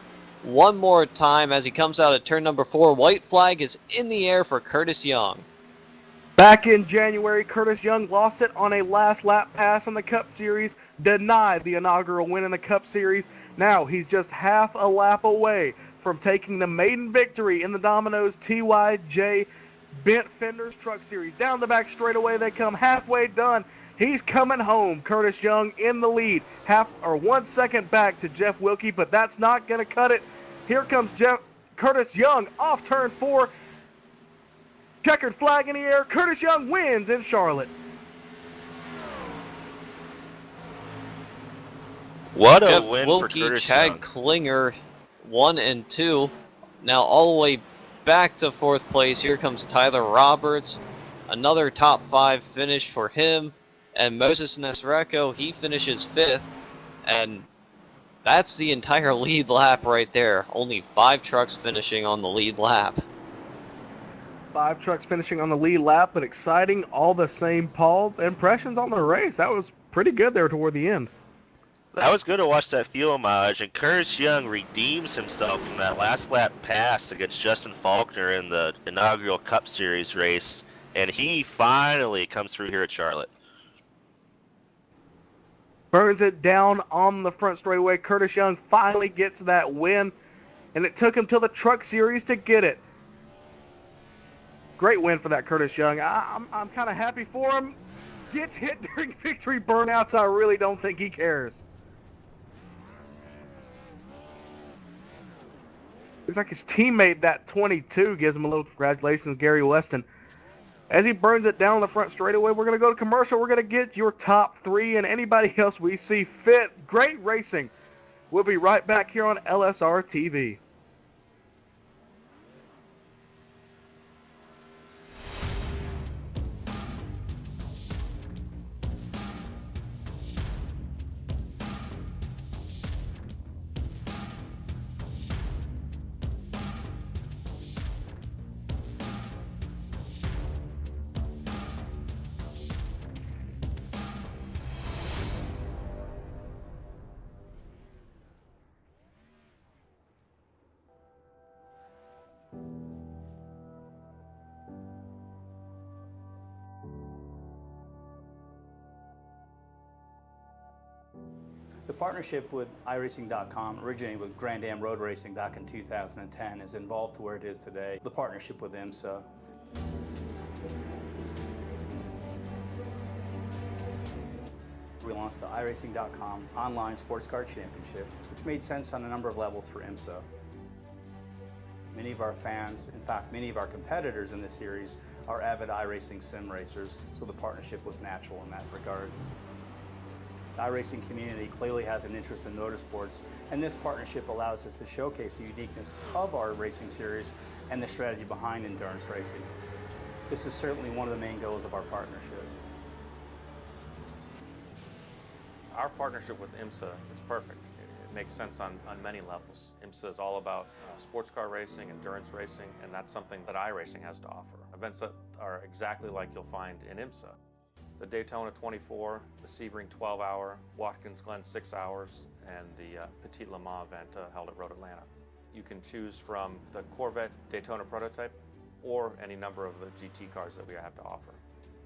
one more time as he comes out of turn number 4. White flag is in the air for Curtis Young. Back in January, Curtis Young lost it on a last lap pass in the Cup Series, denied the inaugural win in the Cup Series. Now he's just half a lap away from taking the maiden victory in the Domino's TYJ Bent Fenders Truck Series. Down the back straightaway they come, halfway done. He's coming home. Curtis Young in the lead, 1 second back to Jeff Wilkie, but that's not going to cut it. Here comes Curtis Young off turn 4. Checkered flag in the air. Curtis Young wins in Charlotte. What a Jeff win Wilkie, for Curtis Chad Young. Klinger, 1 and 2. Now all the way back to 4th place. Here comes Tyler Roberts. Another top 5 finish for him. And Moses Nesreco, he finishes 5th. And that's the entire lead lap right there. Only 5 trucks finishing on the lead lap. 5 trucks finishing on the lead lap, but exciting all the same. Paul, impressions on the race? That was pretty good there toward the end. That was good to watch that fuel mileage, and Curtis Young redeems himself from that last lap pass against Justin Faulkner in the inaugural Cup Series race, and he finally comes through here at Charlotte. Burns it down on the front straightaway. Curtis Young finally gets that win, and it took him till the Truck Series to get it. Great win for that Curtis Young. I'm kind of happy for him. Gets hit during victory burnouts. I really don't think he cares. Looks like his teammate, that 22, gives him a little congratulations, Gary Weston. As he burns it down on the front straightaway, we're going to go to commercial. We're going to get your top three and anybody else we see fit. Great racing. We'll be right back here on LSRTV. The partnership with iRacing.com originated with Grand Am Road Racing back in 2010 is involved to where it is today. The partnership with IMSA. We launched the iRacing.com online sports car championship, which made sense on a number of levels for IMSA. Many of our fans, in fact, many of our competitors in this series are avid iRacing sim racers, so the partnership was natural in that regard. The iRacing community clearly has an interest in motorsports, and this partnership allows us to showcase the uniqueness of our racing series and the strategy behind endurance racing. This is certainly one of the main goals of our partnership. Our partnership with IMSA is perfect. It makes sense on many levels. IMSA is all about sports car racing, endurance racing, and that's something that iRacing has to offer. Events that are exactly like you'll find in IMSA. The Daytona 24, the Sebring 12-hour, Watkins Glen 6 hours, and the Petit Le Mans event held at Road Atlanta. You can choose from the Corvette Daytona prototype or any number of the GT cars that we have to offer.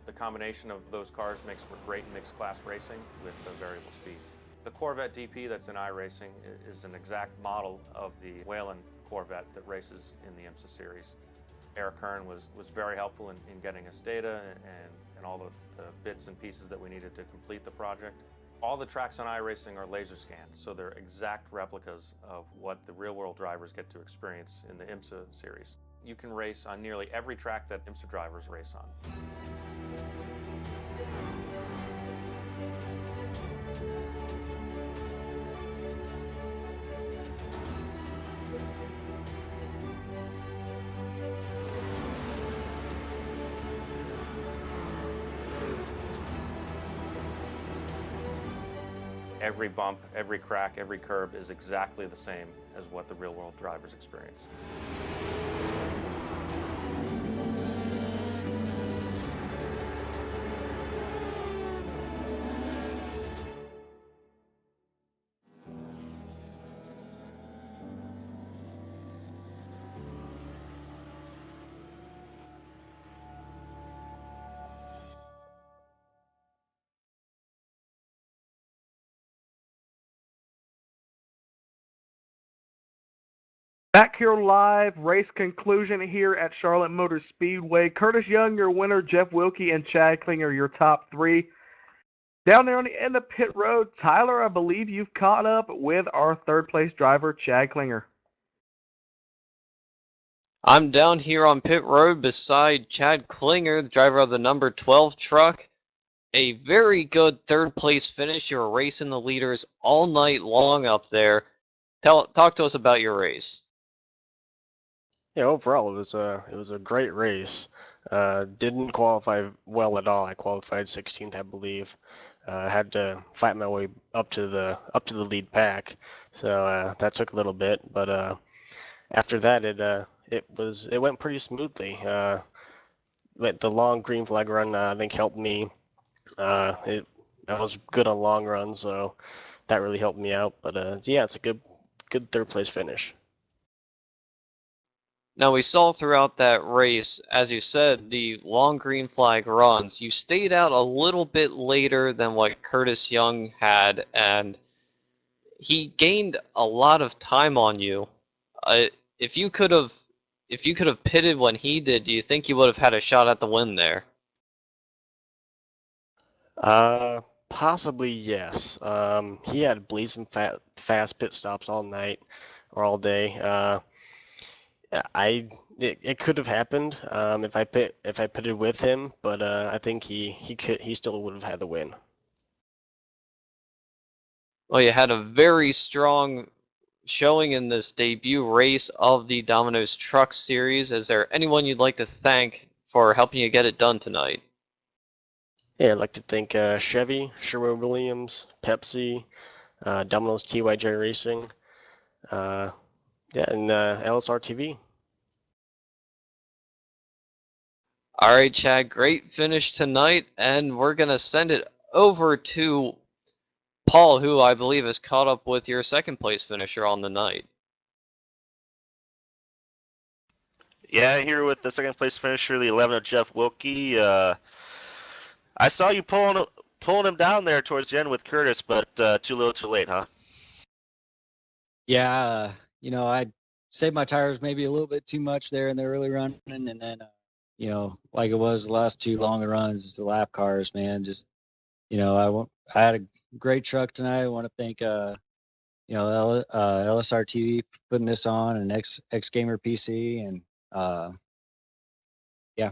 The combination of those cars makes for great mixed class racing with variable speeds. The Corvette DP that's in iRacing is an exact model of the Whelen Corvette that races in the IMSA series. Eric Kern was very helpful in getting us data and all the bits and pieces that we needed to complete the project. All the tracks on iRacing are laser scanned, so they're exact replicas of what the real-world drivers get to experience in the IMSA series. You can race on nearly every track that IMSA drivers race on. Every bump, every crack, every curb is exactly the same as what the real-world drivers experience. Back here live, race conclusion here at Charlotte Motor Speedway. Curtis Young, your winner. Jeff Wilkie and Chad Klinger, your top three. Down there on the end of pit road, Tyler, I believe you've caught up with our third place driver, Chad Klinger. I'm down here on pit road beside Chad Klinger, the driver of the number 12 truck. A very good third place finish. You were racing the leaders all night long up there. Talk to us about your race. Yeah, overall it was a great race. Didn't qualify well at all. I qualified 16th, I believe. Had to fight my way up to the lead pack, so that took a little bit. But after that, it went pretty smoothly. The long green flag run I think helped me. I was good on long runs, so that really helped me out. But yeah, it's a good third place finish. Now, we saw throughout that race, as you said, the long green flag runs. You stayed out a little bit later than what Curtis Young had, and he gained a lot of time on you. Uh, if you could have, pitted when he did, do you think you would have had a shot at the win there? Possibly yes. He had blazing fast pit stops all night or all day. It could have happened if I pitted with him, but I think he still would have had the win. Well, you had a very strong showing in this debut race of the Domino's Truck Series. Is there anyone you'd like to thank for helping you get it done tonight? Yeah, I'd like to thank Chevy, Sherwin-Williams, Pepsi, Domino's TYJ Racing, yeah, and LSRTV. All right, Chad, great finish tonight, and we're going to send it over to Paul, who I believe is caught up with your second place finisher on the night. Yeah, here with the second place finisher, the 11 of Jeff Wilkie. I saw you pulling him down there towards the end with Curtis, but too little, too late, huh? Yeah, I saved my tires maybe a little bit too much there in the early running, and then, like it was the last two long runs, the lap cars, man, just, I had a great truck tonight. I want to thank, LSRTV for putting this on, and X Gamer PC, and yeah.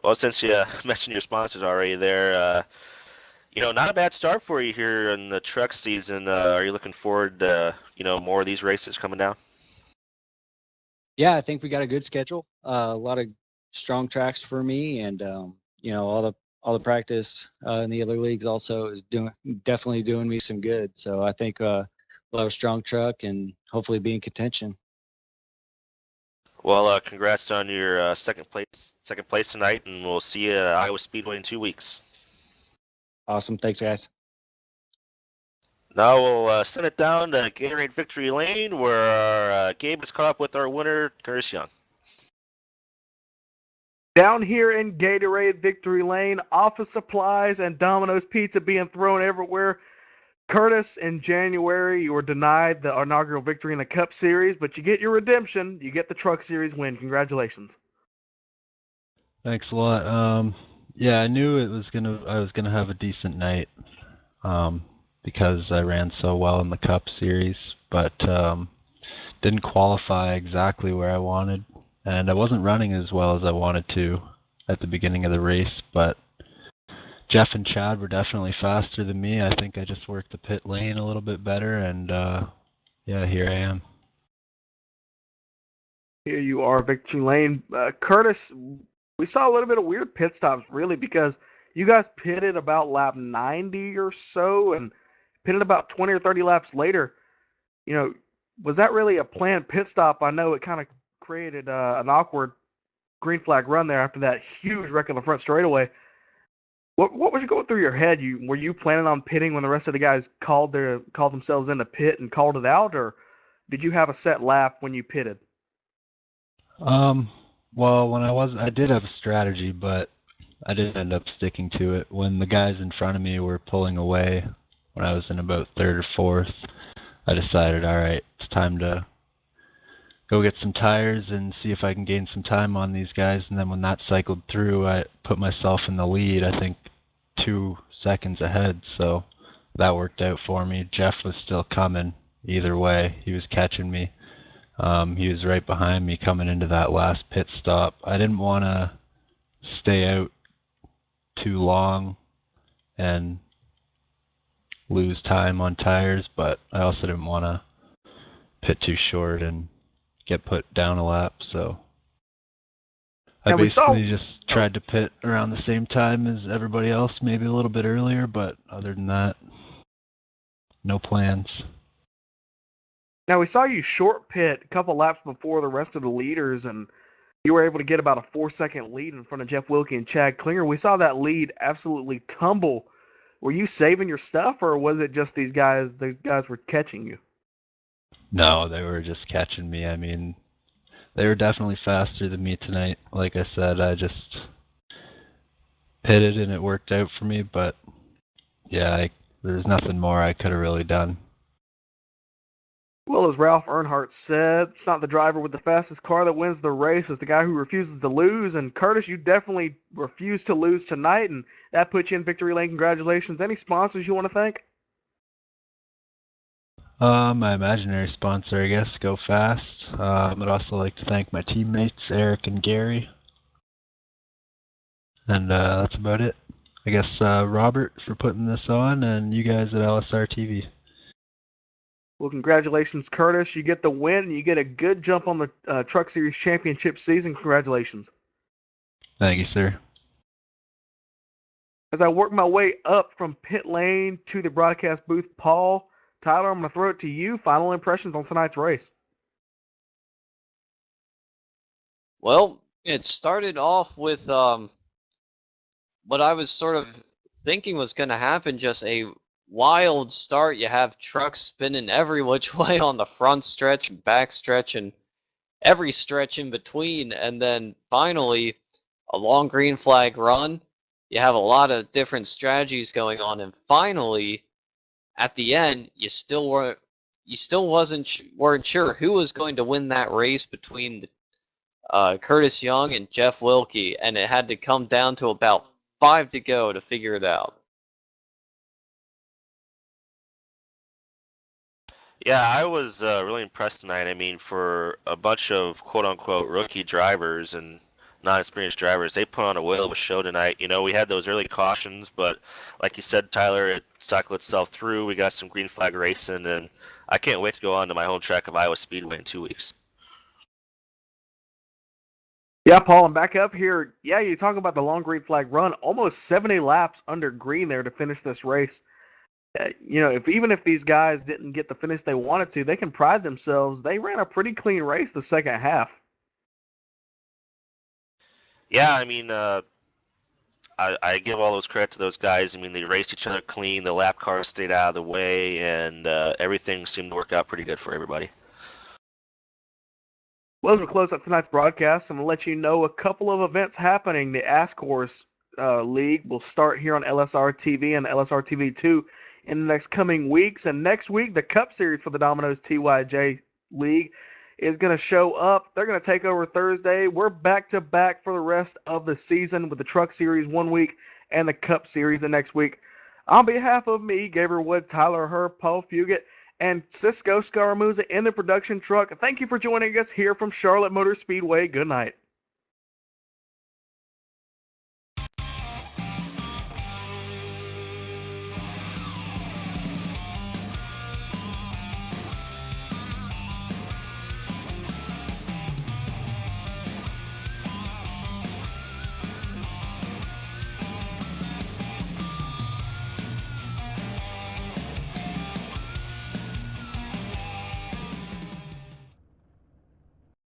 Well, since you mentioned your sponsors already there, not a bad start for you here in the truck season. Are you looking forward to, more of these races coming down? Yeah, I think we got a good schedule. A lot of strong tracks for me, and all the practice in the other leagues also is definitely doing me some good. So I think we'll have a strong truck and hopefully be in contention. Well, congrats on your second place tonight, and we'll see you at Iowa Speedway in 2 weeks. Awesome, thanks guys. Now we'll send it down to Gatorade Victory Lane, where our Gabe is caught up with our winner, Curtis Young. Down here in Gatorade Victory Lane, office supplies and Domino's pizza being thrown everywhere. Curtis, in January, you were denied the inaugural victory in the Cup Series, but you get your redemption. You get the Truck Series win. Congratulations. Thanks a lot. Yeah, I knew I was gonna have a decent night, because I ran so well in the Cup Series, but didn't qualify exactly where I wanted, and I wasn't running as well as I wanted to at the beginning of the race, but Jeff and Chad were definitely faster than me. I think I just worked the pit lane a little bit better, and yeah, here I am. Here you are, Victory Lane. Curtis, we saw a little bit of weird pit stops, really, because you guys pitted about lap 90 or so and pitted about 20 or 30 laps later. Was that really a planned pit stop? I know it kind of created an awkward green flag run there after that huge wreck on the front straightaway. What was going through your head? Were you planning on pitting when the rest of the guys called themselves in the pit and called it out, or did you have a set lap when you pitted? Well, I did have a strategy, but I didn't end up sticking to it. When the guys in front of me were pulling away, when I was in about third or fourth, I decided, all right, it's time to go get some tires and see if I can gain some time on these guys. And then when that cycled through, I put myself in the lead, I think 2 seconds ahead. So that worked out for me. Jeff was still coming either way. He was catching me. He was right behind me coming into that last pit stop. I didn't want to stay out too long and lose time on tires, but I also didn't want to pit too short and get put down a lap, so I basically just tried to pit around the same time as everybody else, maybe a little bit earlier, but other than that, no plans. Now, we saw you short pit a couple laps before the rest of the leaders, and you were able to get about a 4-second lead in front of Jeff Wilkie and Chad Klinger. We saw that lead absolutely tumble Were you saving your stuff, or was it just these guys? These guys were catching you. No, they were just catching me. I mean, they were definitely faster than me tonight. Like I said, I just pitted and it worked out for me, but yeah, there's nothing more I could have really done. Well, as Ralph Earnhardt said, it's not the driver with the fastest car that wins the race, it's the guy who refuses to lose. And Curtis, you definitely refused to lose tonight, and that puts you in victory lane. Congratulations. Any sponsors you want to thank? My imaginary sponsor, I guess, Go Fast. I'd also like to thank my teammates, Eric and Gary. And that's about it. I guess Robert for putting this on, and you guys at LSRTV. Well, congratulations, Curtis. You get the win, and you get a good jump on the Truck Series Championship season. Congratulations. Thank you, sir. As I work my way up from pit lane to the broadcast booth, Paul, Tyler, I'm going to throw it to you. Final impressions on tonight's race. Well, it started off with what I was sort of thinking was going to happen, just a wild start. You have trucks spinning every which way on the front stretch and back stretch and every stretch in between, and then finally a long green flag run. You have a lot of different strategies going on, and finally at the end you still weren't sure who was going to win that race between Curtis Young and Jeff Wilkie, and it had to come down to about 5 to go to figure it out. Yeah, I was really impressed tonight. I mean, for a bunch of quote-unquote rookie drivers and non-experienced drivers, they put on a whale of a show tonight. You know, we had those early cautions, but like you said, Tyler, it cycled itself through. We got some green flag racing, and I can't wait to go on to my home track of Iowa Speedway in 2 weeks. Yeah, Paul, I'm back up here. Yeah, you're talking about the long green flag run. Almost 70 laps under green there to finish this race. You know, even if these guys didn't get the finish they wanted to, they can pride themselves. They ran a pretty clean race the second half. Yeah, I mean, I give all those credit to those guys. I mean, they raced each other clean. The lap cars stayed out of the way, and everything seemed to work out pretty good for everybody. Well, as we close up tonight's broadcast, I'm going to let you know a couple of events happening. The Ask Horse League will start here on LSRTV and LSRTV2 in the next coming weeks. And next week, the Cup Series for the Domino's TYJ League is going to show up. They're going to take over Thursday. We're back-to-back for the rest of the season with the Truck Series one week and the Cup Series the next week. On behalf of me, Gabriel Wood, Tyler Herb, Paul Fugit, and Cisco Scaramuza in the production truck, thank you for joining us here from Charlotte Motor Speedway. Good night.